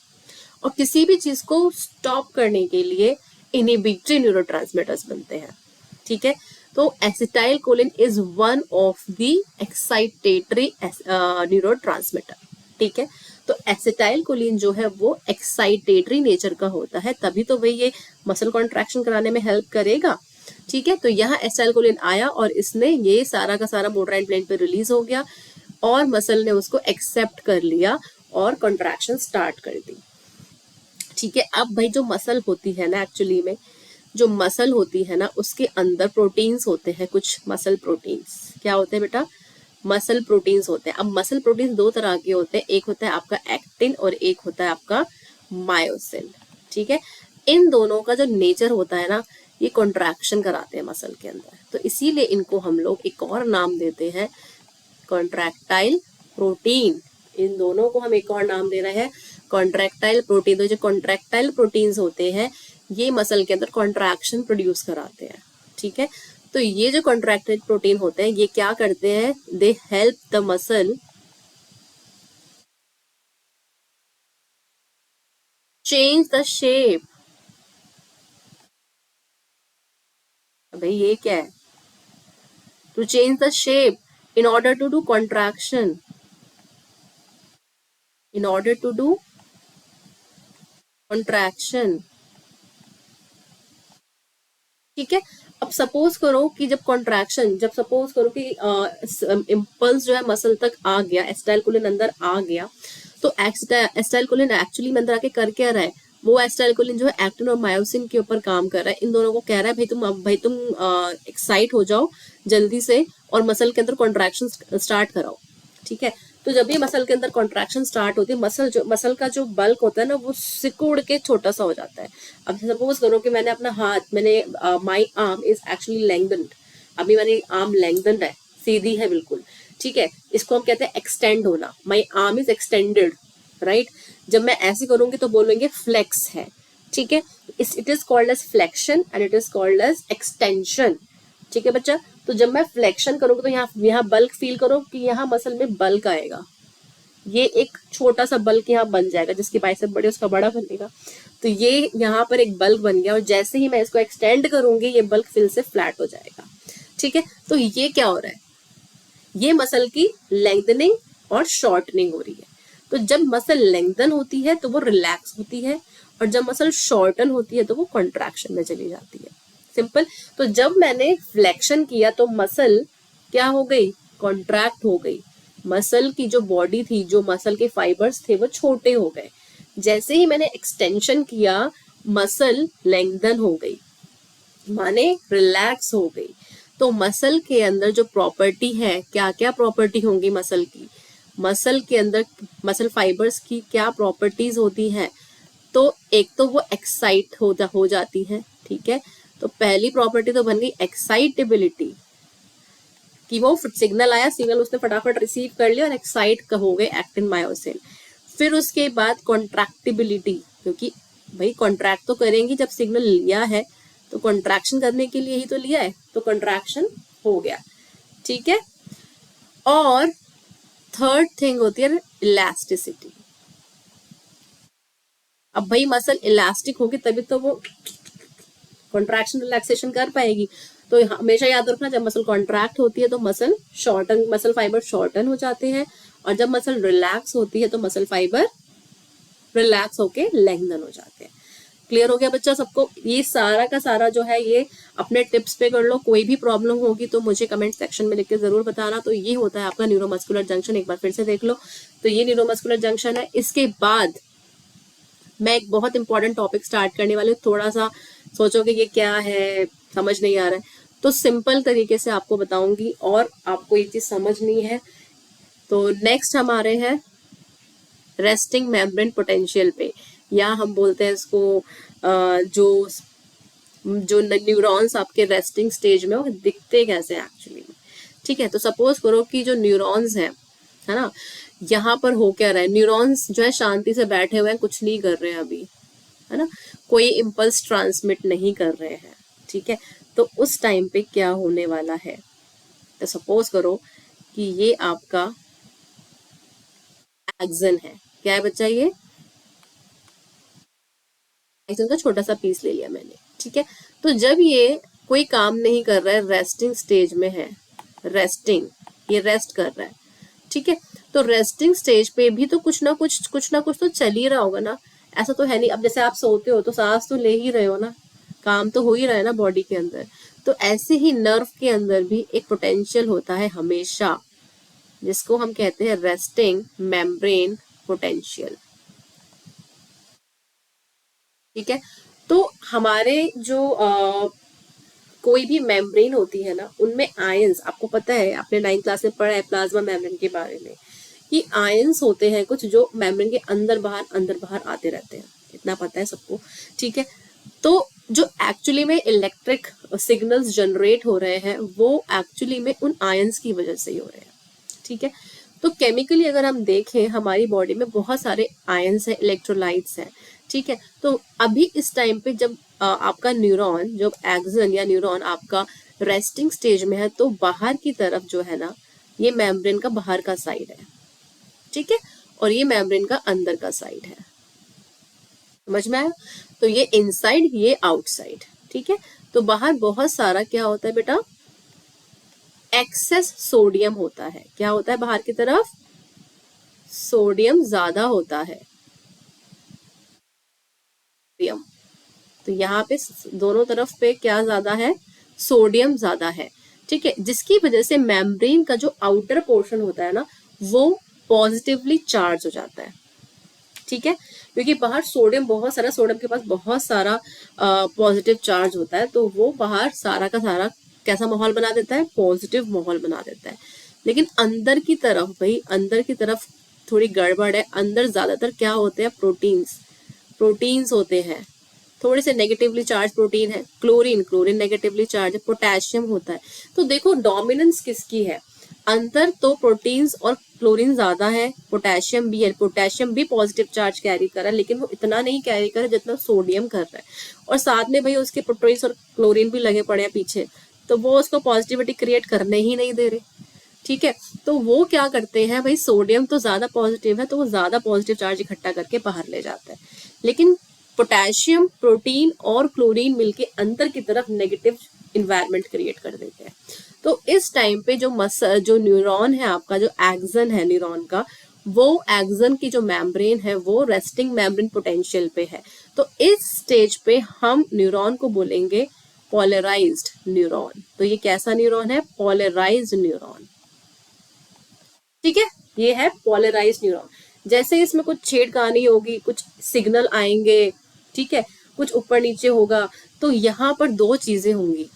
और किसी भी चीज को स्टॉप करने के लिए इनहिबिटरी न्यूरोट्रांसमीटर्स बनते हैं, ठीक है। तो acetylcholine is one of the excitatory neurotransmitter, ठीक है। तो एसिटाइलकोलिन जो है वो एक्साइटेटरी नेचर का होता है, तभी तो भाई ये मसल कॉन्ट्रैक्शन कराने में हेल्प करेगा, ठीक है। तो यहाँ एसिटाइलकोलिन आया और इसने ये सारा का सारा मोटर एंड प्लेट पे रिलीज हो गया और मसल ने उसको एक्सेप्ट कर लिया और कॉन्ट्रैक्शन स्टार्ट कर दी, ठीक है। अब भाई जो मसल होती है ना, एक्चुअली में जो मसल होती है ना उसके अंदर प्रोटीन्स होते हैं, कुछ मसल प्रोटीन्स क्या होते हैं बेटा, मसल प्रोटीन्स होते हैं। अब मसल प्रोटीन्स दो तरह के होते हैं, एक होता है आपका एक्टिन और एक होता है आपका मायोसिन, ठीक है। इन दोनों का जो नेचर होता है ना ये कॉन्ट्रैक्शन कराते हैं मसल के अंदर, तो इसीलिए इनको हम लोग एक और नाम देते हैं कॉन्ट्रैक्टाइल प्रोटीन। इन दोनों को हम एक और नाम दे रहे हैं कॉन्ट्रैक्टाइल प्रोटीन। तो जो कॉन्ट्रैक्टाइल प्रोटीन्स होते हैं ये मसल के अंदर कॉन्ट्रैक्शन प्रोड्यूस कराते हैं, ठीक है। तो ये जो कॉन्ट्रैक्टाइल प्रोटीन होते हैं ये क्या करते हैं, they help the muscle change the shape. भाई ये क्या है, to change the shape in order to do contraction, in order to do contraction, ठीक है। अब सपोज करो कि जब कॉन्ट्रैक्शन, जब सपोज करो कि इम्पल्स जो है मसल तक आ गया, एसिटाइलकोलिन अंदर आ गया, तो एसिटाइलकोलिन एक्चुअली में अंदर आके कर क्या रहा है, वो एसिटाइलकोलिन जो है एक्टिन और मायोसिन के ऊपर काम कर रहा है, इन दोनों को कह रहा है भाई तुम एक्साइट हो जाओ जल्दी से और मसल के अंदर कॉन्ट्रैक्शन स्टार्ट कराओ, ठीक है। तो जब ये मसल के अंदर कॉन्ट्रैक्शन स्टार्ट होती है, मसल का जो बल्क होता है ना वो सिकुड़ के छोटा सा हो जाता है। अब सपोज करो कि मैंने अपना हाथ, मैंने माई आर्म इज एक्चुअली लेंथन्ड, अभी मेरी आर्म लेंथन्ड है, सीधी है बिल्कुल, ठीक है, इसको हम कहते हैं एक्सटेंड होना, माई आर्म इज एक्सटेंडेड, राइट। जब मैं ऐसे करूंगी तो बोलेंगे फ्लेक्स है, ठीक है, it is called as flexion and it is called as extension, ठीक है बच्चा। तो जब मैं फ्लेक्शन करूंगी तो यहाँ बल्क फील करो कि यहाँ मसल में बल्क आएगा, ये एक छोटा सा बल्क यहाँ बन जाएगा, जिसकी बाइसेप बड़े उसका बड़ा बनेगा, तो ये यहाँ पर एक बल्क बन गया और जैसे ही मैं इसको एक्सटेंड करूंगी ये बल्क फिर से फ्लैट हो जाएगा, ठीक है। तो ये क्या हो रहा है, ये मसल की लेंथनिंग और शॉर्टनिंग हो रही है। तो जब मसल लेंथन होती है तो वो रिलैक्स होती है और जब मसल शॉर्टन होती है तो वो कॉन्ट्रैक्शन में चली जाती है, सिंपल। तो जब मैंने फ्लेक्शन किया तो मसल क्या हो गई, कॉन्ट्रैक्ट हो गई, मसल की जो बॉडी थी, जो मसल के फाइबर्स थे वो छोटे हो गए। जैसे ही मैंने एक्सटेंशन किया मसल लेंथन हो गई, माने रिलैक्स हो गई। तो मसल के अंदर जो प्रॉपर्टी है, क्या क्या प्रॉपर्टी होंगी मसल की, मसल के अंदर मसल फाइबर्स की क्या प्रॉपर्टीज होती हैं, तो एक तो वो एक्साइट हो जाती है, ठीक है। तो पहली प्रॉपर्टी तो बन गई एक्साइटेबिलिटी, कि वो सिग्नल आया, सिग्नल उसने फटाफट रिसीव कर लिया और एक्साइट हो गए एक्टिन मायोसिन। फिर उसके बाद कॉन्ट्रैक्टिबिलिटी, क्योंकि भाई कॉन्ट्रैक्ट तो करेंगी, जब सिग्नल लिया है तो कॉन्ट्रैक्शन करने के लिए ही तो लिया है, तो कॉन्ट्रैक्शन हो गया, ठीक है। और थर्ड थिंग होती है इलास्टिसिटी। अब भाई मसल इलास्टिक होगी तभी तो वो कॉन्ट्रैक्शन रिलैक्सेशन कर पाएगी। तो हमेशा याद रखना, जब मसल कॉन्ट्रैक्ट होती है तो मसल फाइबर शॉर्टन हो जाते हैं और जब मसल रिलैक्स होती है तो मसल फाइबर रिलैक्स होके लेंथन हो जाते हैं। क्लियर हो गया बच्चा सबको? ये सारा का सारा जो है ये अपने टिप्स पे कर लो। कोई भी प्रॉब्लम होगी तो मुझे कमेंट सेक्शन में लिख के जरूर बताना। तो ये होता है आपका न्यूरोमस्कुलर जंक्शन, एक बार फिर से देख लो। तो ये न्यूरोमस्कुलर जंक्शन है। इसके बाद मैं एक बहुत इंपॉर्टेंट टॉपिक स्टार्ट करने वाली हूँ। थोड़ा सा सोचोगे ये क्या है, समझ नहीं आ रहा है, तो सिंपल तरीके से आपको बताऊंगी और आपको ये चीज समझनी है। तो नेक्स्ट हम आ रहे हैं रेस्टिंग मेम्ब्रेन पोटेंशियल पे, या हम बोलते हैं इसको जो जो न्यूरॉन्स आपके रेस्टिंग स्टेज में वो दिखते कैसे एक्चुअली में। ठीक है, तो सपोज करो कि जो न्यूरॉन्स है ना, यहाँ पर हो क्या रहा है, न्यूरॉन्स जो है शांति से बैठे हुए हैं, कुछ नहीं कर रहे हैं अभी, है ना, कोई इम्पल्स ट्रांसमिट नहीं कर रहे हैं। ठीक है, तो उस टाइम पे क्या होने वाला है, तो सपोज करो कि ये आपका एक्सन है। क्या है बच्चा? ये एक्सन का छोटा सा पीस ले लिया मैंने। ठीक है, तो जब ये कोई काम नहीं कर रहा है, रेस्टिंग स्टेज में है, रेस्टिंग, ये रेस्ट कर रहा है। ठीक है, तो रेस्टिंग स्टेज पे भी तो कुछ ना कुछ तो चल ही रहा होगा ना। ऐसा तो है नहीं, अब जैसे आप सोते हो तो सांस तो ले ही रहे हो ना, काम तो हो ही रहा है ना बॉडी के अंदर। तो ऐसे ही नर्व के अंदर भी एक पोटेंशियल होता है हमेशा, जिसको हम कहते हैं रेस्टिंग मेम्ब्रेन पोटेंशियल। ठीक है, तो हमारे जो कोई भी मेम्ब्रेन होती है ना, उनमें आयंस, आपको पता है, आपने 9th क्लास में पढ़ा है प्लाज्मा मेम्ब्रेन के बारे में, कि आयंस होते हैं कुछ जो मेम्ब्रेन के अंदर बाहर आते रहते हैं, इतना पता है सबको। ठीक है, तो जो एक्चुअली में इलेक्ट्रिक सिग्नल्स जनरेट हो रहे हैं वो एक्चुअली में उन आयंस की वजह से ही हो रहे हैं। ठीक है, तो केमिकली अगर हम देखें हमारी बॉडी में बहुत सारे आयंस हैं, इलेक्ट्रोलाइट्स हैं। ठीक है, तो अभी इस टाइम पे जब आपका न्यूरॉन, जो एक्सन या न्यूरॉन आपका रेस्टिंग स्टेज में है, तो बाहर की तरफ जो है ना, ये मेम्ब्रेन का बाहर का साइड है। ठीक है, और ये मेम्ब्रेन का अंदर का साइड है। समझ में आया? तो ये इनसाइड, ये आउटसाइड। ठीक है, तो बाहर बहुत सारा क्या होता है बेटा, एक्सेस सोडियम होता है। क्या होता है बाहर की तरफ? सोडियम ज्यादा होता है। सोडियम, तो यहाँ पे दोनों तरफ पे क्या ज्यादा है? सोडियम ज्यादा है। ठीक है, जिसकी वजह से मेम्ब्रेन का जो आउटर पोर्शन होता है ना, वो पॉजिटिवली चार्ज हो जाता है। ठीक है, क्योंकि बाहर सोडियम, बहुत सारा सोडियम के पास बहुत सारा पॉजिटिव चार्ज होता है, तो वो बाहर सारा का सारा कैसा माहौल बना देता है? पॉजिटिव माहौल बना देता है। लेकिन अंदर की तरफ भाई, अंदर की तरफ थोड़ी गड़बड़ है। अंदर ज्यादातर क्या होते हैं? प्रोटीन्स होते हैं, थोड़े से नेगेटिवली चार्ज प्रोटीन है। क्लोरीन नेगेटिवली चार्ज है। पोटेशियम होता है। तो देखो डोमिनेंस किसकी है? अंदर तो प्रोटीन्स और क्लोरीन ज्यादा है, पोटेशियम भी है। पोटेशियम भी पॉजिटिव चार्ज कैरी कर रहा है, लेकिन वो इतना नहीं कैरी कर रहा जितना सोडियम कर रहा है। और साथ में भाई उसके प्रोटीन्स और क्लोरीन भी लगे पड़े हैं पीछे, तो वो उसको पॉजिटिविटी क्रिएट करने ही नहीं दे रहे। ठीक है, तो वो क्या करते हैं भाई, सोडियम तो ज्यादा पॉजिटिव है, तो वो ज्यादा पॉजिटिव चार्ज इकट्ठा करके बाहर ले जाता है। लेकिन पोटेशियम, प्रोटीन और क्लोरीन मिलके अंदर की तरफ नेगेटिव इन्वायरमेंट क्रिएट कर देते हैं। तो इस टाइम पे जो न्यूरॉन है आपका, जो एक्सन है न्यूरॉन का, वो एक्सन की जो मेम्ब्रेन है वो रेस्टिंग मेम्ब्रेन पोटेंशियल पे है। तो इस स्टेज पे हम न्यूरॉन को बोलेंगे पोलराइज्ड न्यूरॉन। तो ये कैसा न्यूरॉन है? Polarised neuron. ठीक है, ये है पोलराइज्ड न्यूरॉन। जैसे इसमें कुछ छेड़खानी होगी, कुछ सिग्नल आएंगे, ठीक है, कुछ ऊपर नीचे होगा, तो यहाँ पर दो चीजें होंगी।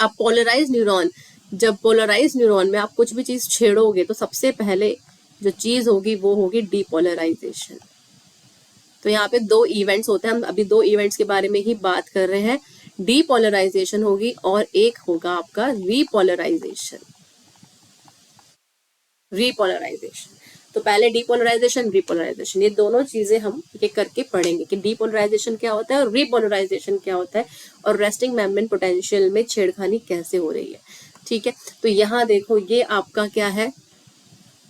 अब पोलराइज न्यूरॉन, जब पोलराइज न्यूरॉन में आप कुछ भी चीज छेड़ोगे तो सबसे पहले जो चीज होगी वो होगी डीपोलराइजेशन। तो यहाँ पे दो इवेंट्स होते हैं, हम अभी दो इवेंट्स के बारे में ही बात कर रहे हैं। डीपोलराइजेशन होगी और एक होगा आपका रीपोलराइजेशन। तो पहले डीपोलराइजेशन, रीपोलराइजेशन, ये दोनों चीजें हम एक करके पढ़ेंगे कि डीपोलराइजेशन क्या होता है और रीपोलराइजेशन क्या होता है, और रेस्टिंग मेम्ब्रेन पोटेंशियल में छेड़खानी कैसे हो रही है। ठीक है, तो यहाँ देखो ये आपका क्या है,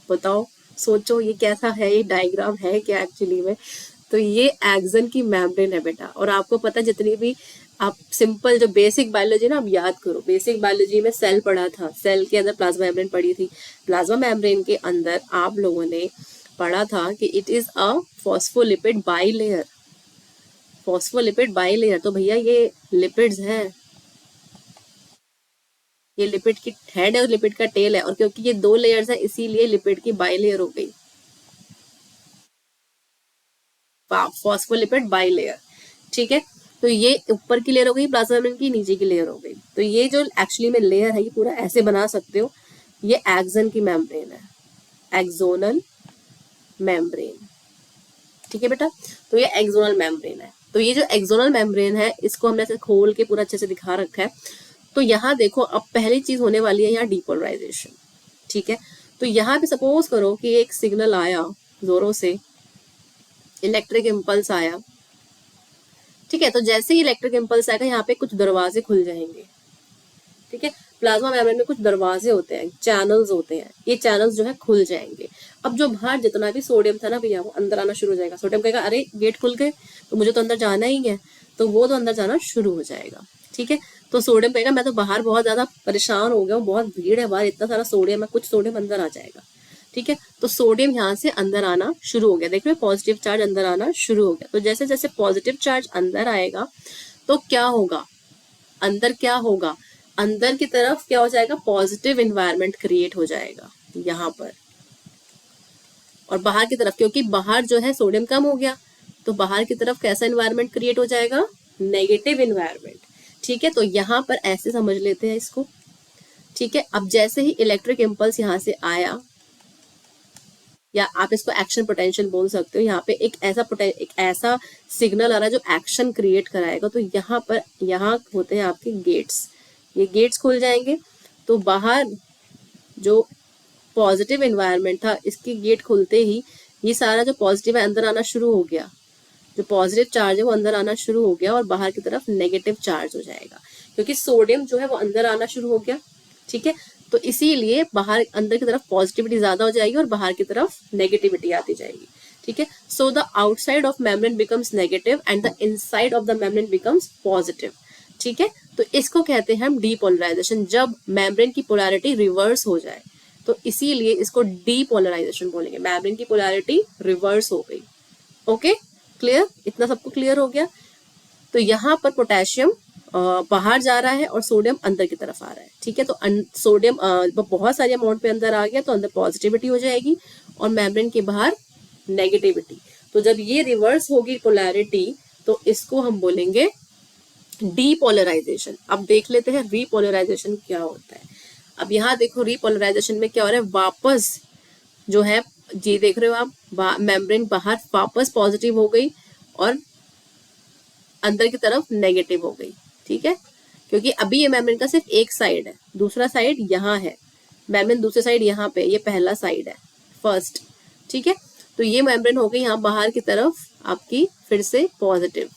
बताओ, सोचो ये कैसा है, ये डायग्राम है क्या एक्चुअली में? तो ये एक्सन की मेम्ब्रेन है बेटा। और आपको पता, जितनी भी आप सिंपल जो बेसिक बायोलॉजी ना, आप याद करो, बेसिक बायोलॉजी में सेल पढ़ा था, सेल के अंदर प्लाज्मा मेम्ब्रेन पढ़ी थी। प्लाज्मा मेम्ब्रेन के अंदर आप लोगों ने पढ़ा था कि it is a phospholipid bilayer. Phospholipid bilayer, तो भैया ये लिपिड्स है, ये लिपिड की हेड है और लिपिड का टेल है, और क्योंकि ये 2 लेयर्स है इसीलिए लिपिड की बाइलेयर हो गई, फॉस्फोलिपिड बाइलेयर। ठीक है, तो ये ऊपर की लेयर हो गई प्लाज्मा मेम्ब्रेन की, नीचे की लेयर हो गई। तो ये जो एक्चुअली में लेयर है ये पूरा ऐसे बना सकते हो, ये एक्सन की मेम्ब्रेन है, एक्सोनल मेम्ब्रेन। ठीक है बेटा, तो ये एक्सोनल मेम्ब्रेन है। तो ये जो एक्सोनल मेम्ब्रेन है इसको हमने ऐसे खोल के पूरा अच्छे से दिखा रखा है। तो यहाँ देखो अब पहली चीज होने वाली है यहाँ डीपोलराइजेशन। ठीक है, तो यहाँ पे सपोज करो कि एक सिग्नल आया जोरों से, इलेक्ट्रिक इम्पल्स आया। ठीक है, तो जैसे ही इलेक्ट्रिक इम्पल्स आएगा यहाँ पे कुछ दरवाजे खुल जाएंगे। ठीक है, प्लाज्मा मेम्ब्रेन में कुछ दरवाजे होते हैं, चैनल्स होते हैं, ये चैनल्स जो है खुल जाएंगे। अब जो बाहर जितना भी सोडियम था ना भैया वो अंदर आना शुरू हो जाएगा। सोडियम कहेगा अरे गेट खुल गए तो मुझे तो अंदर जाना ही है, तो वो तो अंदर जाना शुरू हो जाएगा। ठीक है, तो सोडियम कहेगा मैं तो बाहर बहुत ज्यादा परेशान हो गया हूँ, बहुत भीड़ है बाहर, इतना सारा सोडियम है, कुछ सोडियम अंदर आ जाएगा। ठीक है, तो सोडियम यहाँ से अंदर आना शुरू हो गया, देख रहे हो पॉजिटिव चार्ज अंदर आना शुरू हो गया। तो जैसे जैसे पॉजिटिव चार्ज अंदर आएगा तो क्या होगा, अंदर क्या होगा, अंदर की तरफ क्या हो जाएगा, पॉजिटिव इन्वायरमेंट क्रिएट हो जाएगा यहाँ पर। और बाहर की तरफ, क्योंकि बाहर जो है सोडियम कम हो गया, तो बाहर की तरफ कैसा इन्वायरमेंट क्रिएट हो जाएगा, नेगेटिव इन्वायरमेंट। ठीक है, तो यहाँ पर ऐसे समझ लेते हैं इसको। ठीक है, अब जैसे ही इलेक्ट्रिक इम्पल्स यहाँ से आया, या आप इसको एक्शन पोटेंशियल बोल सकते हो, यहाँ पे एक ऐसा सिग्नल आ रहा है जो एक्शन क्रिएट कराएगा। तो यहाँ पर यहाँ होते हैं आपके गेट्स, ये गेट्स खुल जाएंगे। तो बाहर जो पॉजिटिव एनवायरनमेंट था इसकी गेट खुलते ही ये सारा जो पॉजिटिव है अंदर आना शुरू हो गया, जो पॉजिटिव चार्ज है वो अंदर आना शुरू हो गया और बाहर की तरफ नेगेटिव चार्ज हो जाएगा, क्योंकि सोडियम जो है वो अंदर आना शुरू हो गया। ठीक है, तो इसीलिए बाहर अंदर की तरफ पॉजिटिविटी ज्यादा हो जाएगी और बाहर की तरफ नेगेटिविटी आती जाएगी। ठीक है, so the outside of membrane becomes negative and the inside of the membrane becomes positive. ठीक है, तो इसको कहते हैं हम डीपोलराइजेशन, जब मेम्ब्रेन की पोलैरिटी रिवर्स हो जाए, तो इसीलिए इसको डीपोलराइजेशन बोलेंगे, मेम्ब्रेन की पोलैरिटी रिवर्स हो गई। ओके, क्लियर, इतना सबको क्लियर हो गया। तो यहाँ पर पोटेशियम बाहर जा रहा है और सोडियम अंदर की तरफ आ रहा है। ठीक है, तो सोडियम बहुत सारे अमाउंट पे अंदर आ गया तो अंदर पॉजिटिविटी हो जाएगी और मेम्ब्रेन के बाहर नेगेटिविटी। तो जब ये रिवर्स होगी पोलैरिटी तो इसको हम बोलेंगे डीपोलराइजेशन। अब देख लेते हैं रीपोलराइजेशन क्या होता है। अब यहाँ देखो रीपोलराइजेशन में क्या हो रहा है, वापस जो है जी देख रहे हो आप, मेम्ब्रेन बाहर वापस पॉजिटिव हो गई और अंदर की तरफ नेगेटिव हो गई। ठीक है, क्योंकि अभी ये मेम्ब्रेन का सिर्फ एक साइड है, दूसरा साइड यहाँ है, मेम्ब्रेन दूसरे साइड यहाँ पे, ये पहला साइड है फर्स्ट। ठीक है, तो ये मेम्ब्रेन हो गई यहाँ बाहर की तरफ आपकी फिर से पॉजिटिव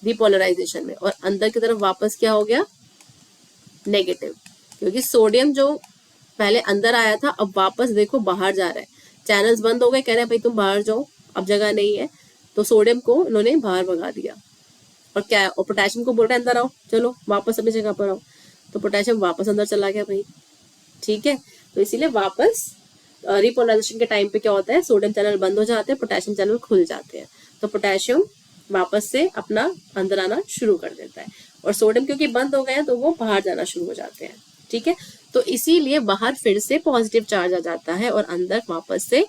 डीपोलराइजेशन में, और अंदर की तरफ वापस क्या हो गया, नेगेटिव, क्योंकि सोडियम जो पहले अंदर आया था अब वापस देखो बाहर जा रहा है, चैनल्स बंद हो गए, कह रहे हैं भाई तुम बाहर जाओ अब जगह नहीं है, तो सोडियम को उन्होंने बाहर भगा दिया और क्या, और पोटेशियम को बोल रहे हैं अंदर आओ, चलो वापस अपनी जगह पर आओ, तो पोटेशियम वापस अंदर चला गया भाई। ठीक है, तो इसीलिए वापस रिपोलराइजेशन के टाइम पे क्या होता है, सोडियम चैनल बंद हो जाते हैं, पोटेशियम चैनल खुल जाते हैं, तो पोटेशियम वापस से अपना अंदर आना शुरू कर देता है और सोडियम क्योंकि बंद हो गए हैं तो वो बाहर जाना शुरू हो जाते हैं। ठीक है, तो इसीलिए बाहर फिर से पॉजिटिव चार्ज आ जाता है और अंदर वापस से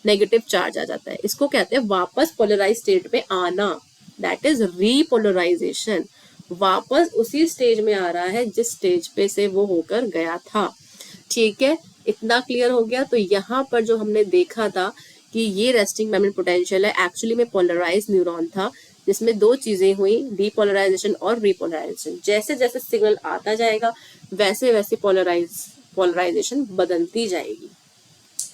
नेगेटिव चार्ज आ जाता है, इसको कहते हैं वापस पोलराइज स्टेट में आना, दैट इज रीपोलराइजेशन। वापस उसी स्टेज में आ रहा है जिस स्टेज पे से वो होकर गया था। ठीक है, इतना क्लियर हो गया। तो यहाँ पर जो हमने देखा था कि ये रेस्टिंग मेम्ब्रेन पोटेंशियल है, एक्चुअली में पोलराइज न्यूरॉन था जिसमें दो चीजें हुई, डीपोलराइजेशन और रीपोलराइजेशन। जैसे जैसे सिग्नल आता जाएगा वैसे वैसे पोलराइजेशन बदलती जाएगी।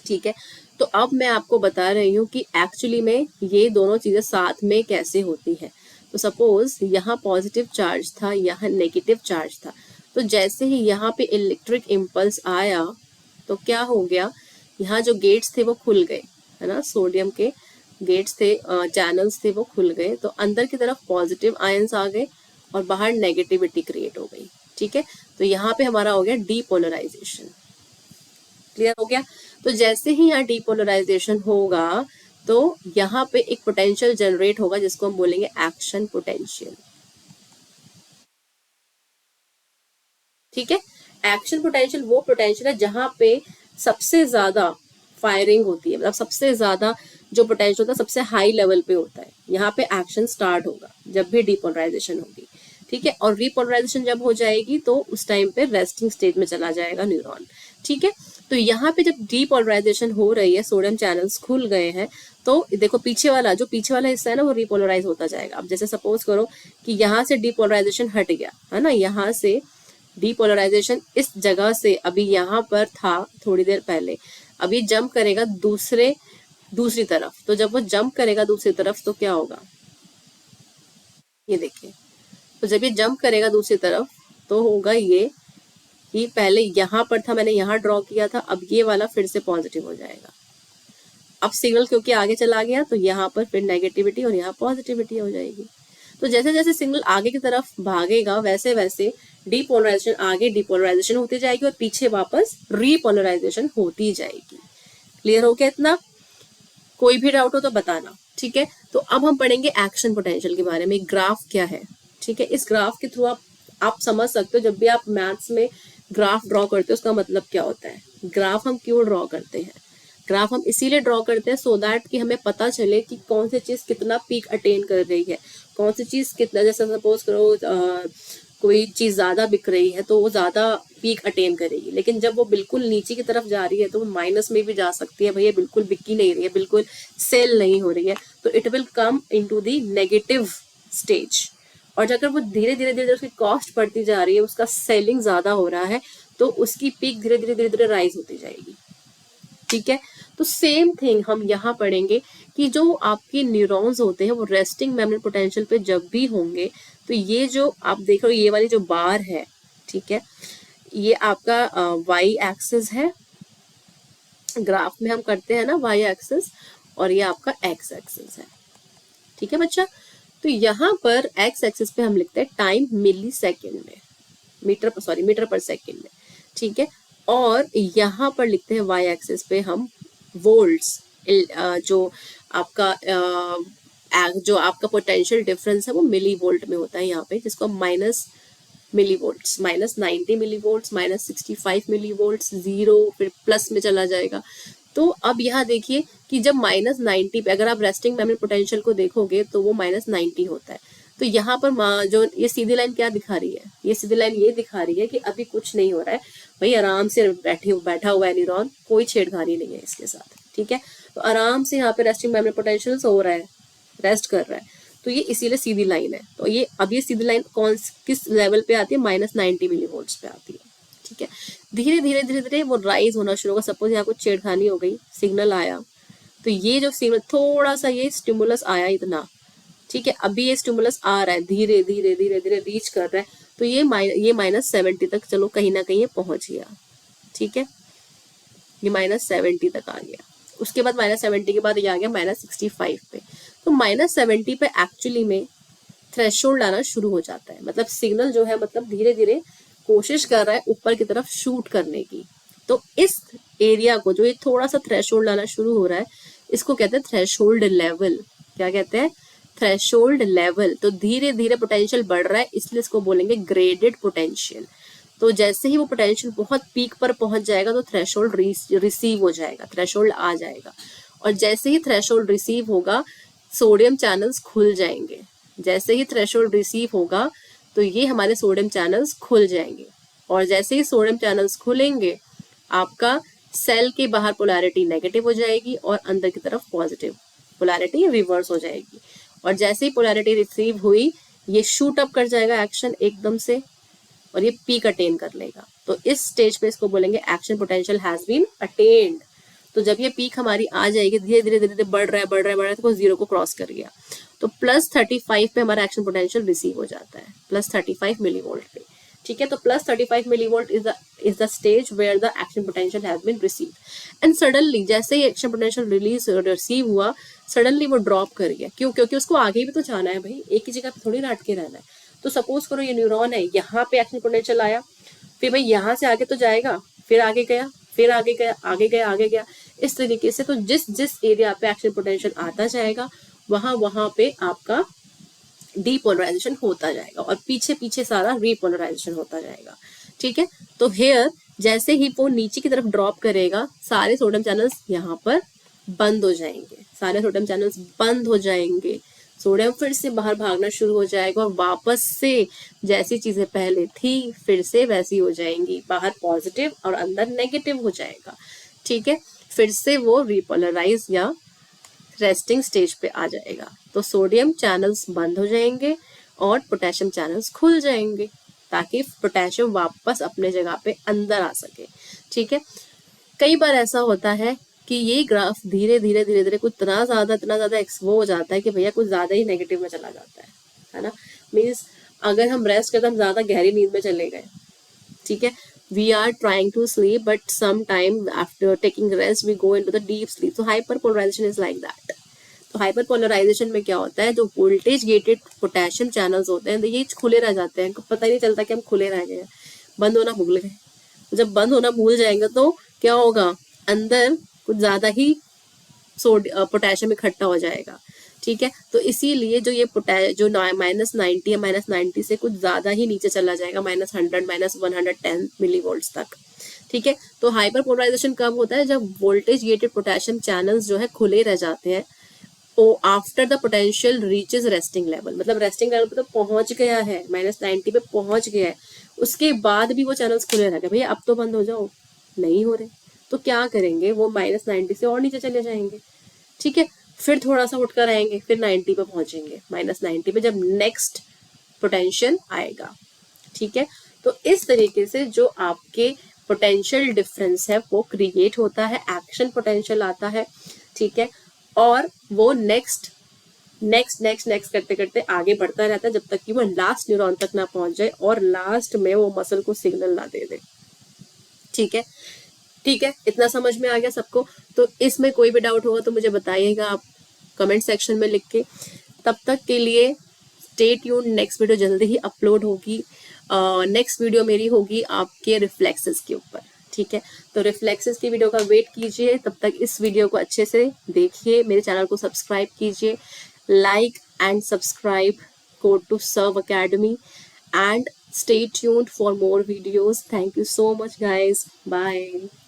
ठीक है, तो अब मैं आपको बता रही हूँ कि एक्चुअली में ये दोनों चीजें साथ में कैसे होती है। तो सपोज यहाँ पॉजिटिव चार्ज था, यहाँ नेगेटिव चार्ज था, तो जैसे ही यहाँ पे इलेक्ट्रिक इम्पल्स आया तो क्या हो गया, यहाँ जो गेट्स थे वो खुल गए, है ना, सोडियम के गेट्स थे, चैनल्स थे वो खुल गए, तो अंदर की तरफ पॉजिटिव आयंस आ गए और बाहर नेगेटिविटी क्रिएट हो गई। ठीक है, तो यहाँ पे हमारा हो गया डीपोलराइजेशन। क्लियर हो गया। तो जैसे ही यहाँ डीपोलराइजेशन होगा तो यहाँ पे एक पोटेंशियल जनरेट होगा जिसको हम बोलेंगे एक्शन पोटेंशियल। ठीक है, एक्शन पोटेंशियल वो पोटेंशियल है जहां पे सबसे ज्यादा फायरिंग होती है, मतलब सबसे ज्यादा जो पोटेंशियल होता है सबसे हाई लेवल पे होता है। यहाँ पे एक्शन स्टार्ट होगा जब भी डीपोलराइजेशन होगी। ठीक है, और रीपोलराइजेशन जब हो जाएगी तो उस टाइम पे रेस्टिंग स्टेट में चला जाएगा न्यूरॉन। ठीक है, तो यहाँ पे जब डीपोलराइजेशन हो रही है, सोडियम चैनल्स खुल गए हैं, तो देखो पीछे वाला हिस्सा है ना वो रिपोलराइज होता जाएगा। अब जैसे सपोज करो कि यहाँ से डीपोलराइजेशन हट गया है ना, यहाँ से डीपोलराइजेशन इस जगह से अभी यहाँ पर था थोड़ी देर पहले, अभी जंप करेगा दूसरी तरफ। तो जब वो जंप करेगा दूसरी तरफ तो क्या होगा, ये देखिए, तो जब ये जंप करेगा दूसरी तरफ तो होगा ये कि पहले यहाँ पर था, मैंने यहाँ ड्रॉ किया था, अब ये वाला फिर से पॉजिटिव हो जाएगा। अब सिग्नल क्योंकि आगे चला गया तो यहाँ पर फिर नेगेटिविटी और यहाँ पॉजिटिविटी हो जाएगी। तो जैसे जैसे सिग्नल आगे की तरफ भागेगा वैसे वैसे डीपोलराइजेशन आगे डीपोलराइजेशन होती जाएगी और पीछे वापस रीपोलराइजेशन होती जाएगी। क्लियर हो गया इतना? कोई भी डाउट हो तो बताना। ठीक है, तो अब हम पढ़ेंगे एक्शन पोटेंशियल के बारे में। ग्राफ क्या है? ठीक है, इस ग्राफ के थ्रू आप समझ सकते हो, जब भी आप मैथ्स में ग्राफ ड्रॉ करते हो उसका मतलब क्या होता है। ग्राफ हम क्यों ड्रॉ करते हैं? ग्राफ हम इसीलिए ड्रॉ करते हैं सो दैट कि हमें पता चले कि कौन सी चीज कितना पीक अटेन कर रही है, कौन सी चीज कितना, जैसे सपोज करो कोई चीज ज्यादा बिक रही है तो वो ज्यादा पीक अटेन करेगी, लेकिन जब वो बिल्कुल नीचे की तरफ जा रही है तो वो माइनस में भी जा सकती है, भैया बिल्कुल बिकी नहीं रही है, बिल्कुल सेल नहीं हो रही है, तो it will come into the negative stage. और अगर वो धीरे धीरे धीरे उसकी कॉस्ट बढ़ती जा रही है, उसका सेलिंग ज्यादा हो रहा है, तो उसकी पीक धीरे धीरे धीरे धीरे राइज होती जाएगी। ठीक है, तो सेम थिंग हम यहाँ पढ़ेंगे कि जो आपके न्यूरॉन्स होते हैं वो रेस्टिंग मेमोरी पोटेंशियल पे जब भी होंगे तो ये जो आप देख रहे हो ये वाली जो बार है, ठीक है, ये आपका वाई एक्सिस है, ग्राफ में हम करते हैं ना वाई एक्सिस, और ये आपका एक्स एक्सिस है। ठीक है बच्चा, तो यहाँ पर एक्स एक्सिस पे हम लिखते हैं टाइम मिली सेकेंड में, मीटर पर सेकेंड में। ठीक है, और यहाँ पर लिखते हैं वाई एक्सिस पे हम वोल्ट्स, जो आपका पोटेंशियल डिफरेंस है वो मिली वोल्ट में होता है यहाँ पे, जिसको माइनस मिली वोल्ट्स, -90 मिली वोल्ट्स, -65 मिली वोल्ट्स, 0 फिर प्लस में चला जाएगा। तो अब यहाँ देखिए कि जब -90 पे अगर आप रेस्टिंग मेमोरी पोटेंशियल को देखोगे तो वो -90 होता है। तो यहाँ पर जो ये सीधी लाइन क्या दिखा रही है, ये सीधी लाइन ये दिखा रही है कि अभी कुछ नहीं हो रहा है, भाई आराम से बैठा हुआ है न्यूरॉन, कोई छेड़खानी नहीं है इसके साथ। ठीक है, तो आराम से यहाँ पे रेस्टिंग मेमोरी पोटेंशियल हो रहा है, रेस्ट कर रहा है, तो ये इसीलिए सीधी लाइन है। तो ये अब ये सीधी लाइन किस लेवल पे आती है, -90 मिली वोल्ट्स पे आती है। ठीक है, धीरे धीरे धीरे धीरे वो राइज होना शुरू होगा। सपोज यहाँ कुछ छेड़खानी हो गई, सिग्नल आया, तो ये जो सिग्नल थोड़ा सा ये स्टिमुलस आया इतना, ठीक है, अभी ये स्टिमुलस आ रहा है, धीरे धीरे धीरे धीरे रीच कर रहा है, तो ये -70 तक चलो कहीं ना कहीं ये पहुंच गया। ठीक है, ये -70 तक आ गया, उसके बाद -70 के बाद ये आ गया -65 पे। तो -70 पे एक्चुअली में थ्रेशोल्ड आना शुरू हो जाता है, मतलब सिग्नल जो है मतलब धीरे धीरे कोशिश कर रहा है ऊपर की तरफ शूट करने की। तो इस एरिया को जो ये थोड़ा सा थ्रेशोल्ड आना शुरू हो रहा है, इसको कहते हैं थ्रेशोल्ड लेवल। क्या कहते हैं? Threshold level. तो धीरे धीरे पोटेंशियल बढ़ रहा है, इसलिए इसको बोलेंगे ग्रेडेड पोटेंशियल। तो जैसे ही वो पोटेंशियल बहुत पीक पर पहुंच जाएगा तो थ्रेशोल्ड रिसीव हो जाएगा, थ्रेशोल्ड आ जाएगा, और जैसे ही थ्रेशोल्ड रिसीव होगा सोडियम चैनल्स खुल जाएंगे। जैसे ही थ्रेशोल्ड रिसीव होगा तो ये हमारे सोडियम चैनल्स खुल जाएंगे, और जैसे ही सोडियम चैनल्स खुलेंगे आपका सेल के बाहर पोलैरिटी नेगेटिव हो जाएगी और अंदर की तरफ पॉजिटिव, पोलैरिटी रिवर्स हो जाएगी। और जैसे ही पोलैरिटी रिसीव हुई ये शूट अप कर जाएगा एक्शन एकदम से, और ये पीक अटेन कर लेगा। तो इस स्टेज पे इसको बोलेंगे action potential has been attained. तो जब ये पीक हमारी आ जाएगी, धीरे धीरे धीरे बढ़ रहा है तो 0 को क्रॉस कर गया, तो +35 पे हमारा एक्शन पोटेंशियल रिसीव हो जाता है, +35 मिलीवोल्ट पे। ठीक है, तो +35 millivolt is the stage where the action potential has been received. And suddenly जैसे ही एक्शन पोटेंशियल रिसीव हुआ, सडनली वो ड्रॉप कर गया। क्यों? क्योंकि उसको आगे भी तो जाना है भाई, एक ही जगह पे थोड़ी ना अटके रहना है। तो सपोज करो ये न्यूरॉन है, यहाँ पे एक्शन पोटेंशियल आया, फिर भाई यहाँ से आगे तो जाएगा, फिर आगे गया, फिर आगे गया, आगे गया, आगे गया, इस तरीके से। तो जिस जिस एरिया पे एक्शन पोटेंशियल आता जाएगा वहां वहां पे आपका डीपोलराइजेशन होता जाएगा और पीछे पीछे सारा रीपोलराइजेशन होता जाएगा। ठीक है, तो हेयर जैसे ही वो नीचे की तरफ ड्रॉप करेगा सारे सोडियम चैनल्स यहाँ पर बंद हो जाएंगे, सारे सोडियम चैनल्स बंद हो जाएंगे, सोडियम फिर से बाहर भागना शुरू हो जाएगा और वापस से जैसी चीजें पहले थी फिर से वैसी हो जाएंगी, बाहर पॉजिटिव और अंदर नेगेटिव हो जाएगा। ठीक है, फिर से वो रिपोलराइज या रेस्टिंग स्टेज पे आ जाएगा। तो सोडियम चैनल्स बंद हो जाएंगे और पोटेशियम चैनल्स खुल जाएंगे ताकि पोटेशियम वापस अपने जगह पे अंदर आ सके। ठीक है, कई बार ऐसा होता है कि ये ग्राफ धीरे धीरे धीरे धीरे कुछ इतना ज्यादा वो हो जाता है कि भैया कुछ ज्यादा ही नेगेटिव में चला जाता है ना। मीन्स अगर हम रेस्ट करते हम ज्यादा गहरी नींद में चले गए, ठीक है, we are trying to sleep but sometime after taking rest we go into the deep sleep, so hyperpolarization is like that। तो हाइपरपोलराइजेशन में क्या होता है, जो वोल्टेज गेटेड पोटेशियम चैनल्स होते हैं ये खुले रह जाते हैं, पता ही नहीं चलता कि हम खुले रह गए, बंद होना भूल गए। जब बंद होना भूल जाएंगे तो क्या होगा, अंदर कुछ ज्यादा ही पोटेशियम इकट्ठा हो जाएगा। ठीक है, तो इसीलिए जो ये जो -90 या -90 से कुछ ज्यादा ही नीचे चला जाएगा, -100 -110 मिलीवोल्ट्स तक। ठीक है, तो हाइपरपोलराइजेशन कब होता है, जब वोल्टेज गेटेड पोटेशियम चैनल्स जो है खुले रह जाते हैं after the potential reaches resting level, मतलब रेस्टिंग लेवल पे तो पहुंच गया है, -90 पे पहुंच गया है, उसके बाद भी वो चैनल्स खुले रह गए, भैया अब तो बंद हो जाओ, नहीं हो रहे, तो क्या करेंगे, वो -90 से और नीचे चले जाएंगे। ठीक है, फिर थोड़ा सा उठकर आएंगे, फिर 90 पे पहुंचेंगे, -90 पे जब नेक्स्ट पोटेंशियल आएगा। ठीक है, तो इस तरीके से जो आपके पोटेंशियल डिफरेंस है वो क्रिएट होता है, एक्शन पोटेंशियल आता है। ठीक है, और वो नेक्स्ट करते करते आगे बढ़ता रहता है जब तक कि वो लास्ट न्यूरॉन तक ना पहुंच जाए और लास्ट में वो मसल को सिग्नल ना दे दे। ठीक है, ठीक है, इतना समझ में आ गया सबको। तो इसमें कोई भी डाउट होगा तो मुझे बताइएगा आप कमेंट सेक्शन में लिख के। तब तक के लिए स्टे ट्यून्ड, नेक्स्ट वीडियो जल्दी ही अपलोड होगी। नेक्स्ट वीडियो मेरी होगी आपके रिफ्लेक्सेस के ऊपर। ठीक है, तो रिफ्लेक्सेस की वीडियो का वेट कीजिए, तब तक इस वीडियो को अच्छे से देखिए, मेरे चैनल को सब्सक्राइब कीजिए, like and subscribe, go to Serve Academy and stay tuned for more videos. Thank you so much guys. Bye.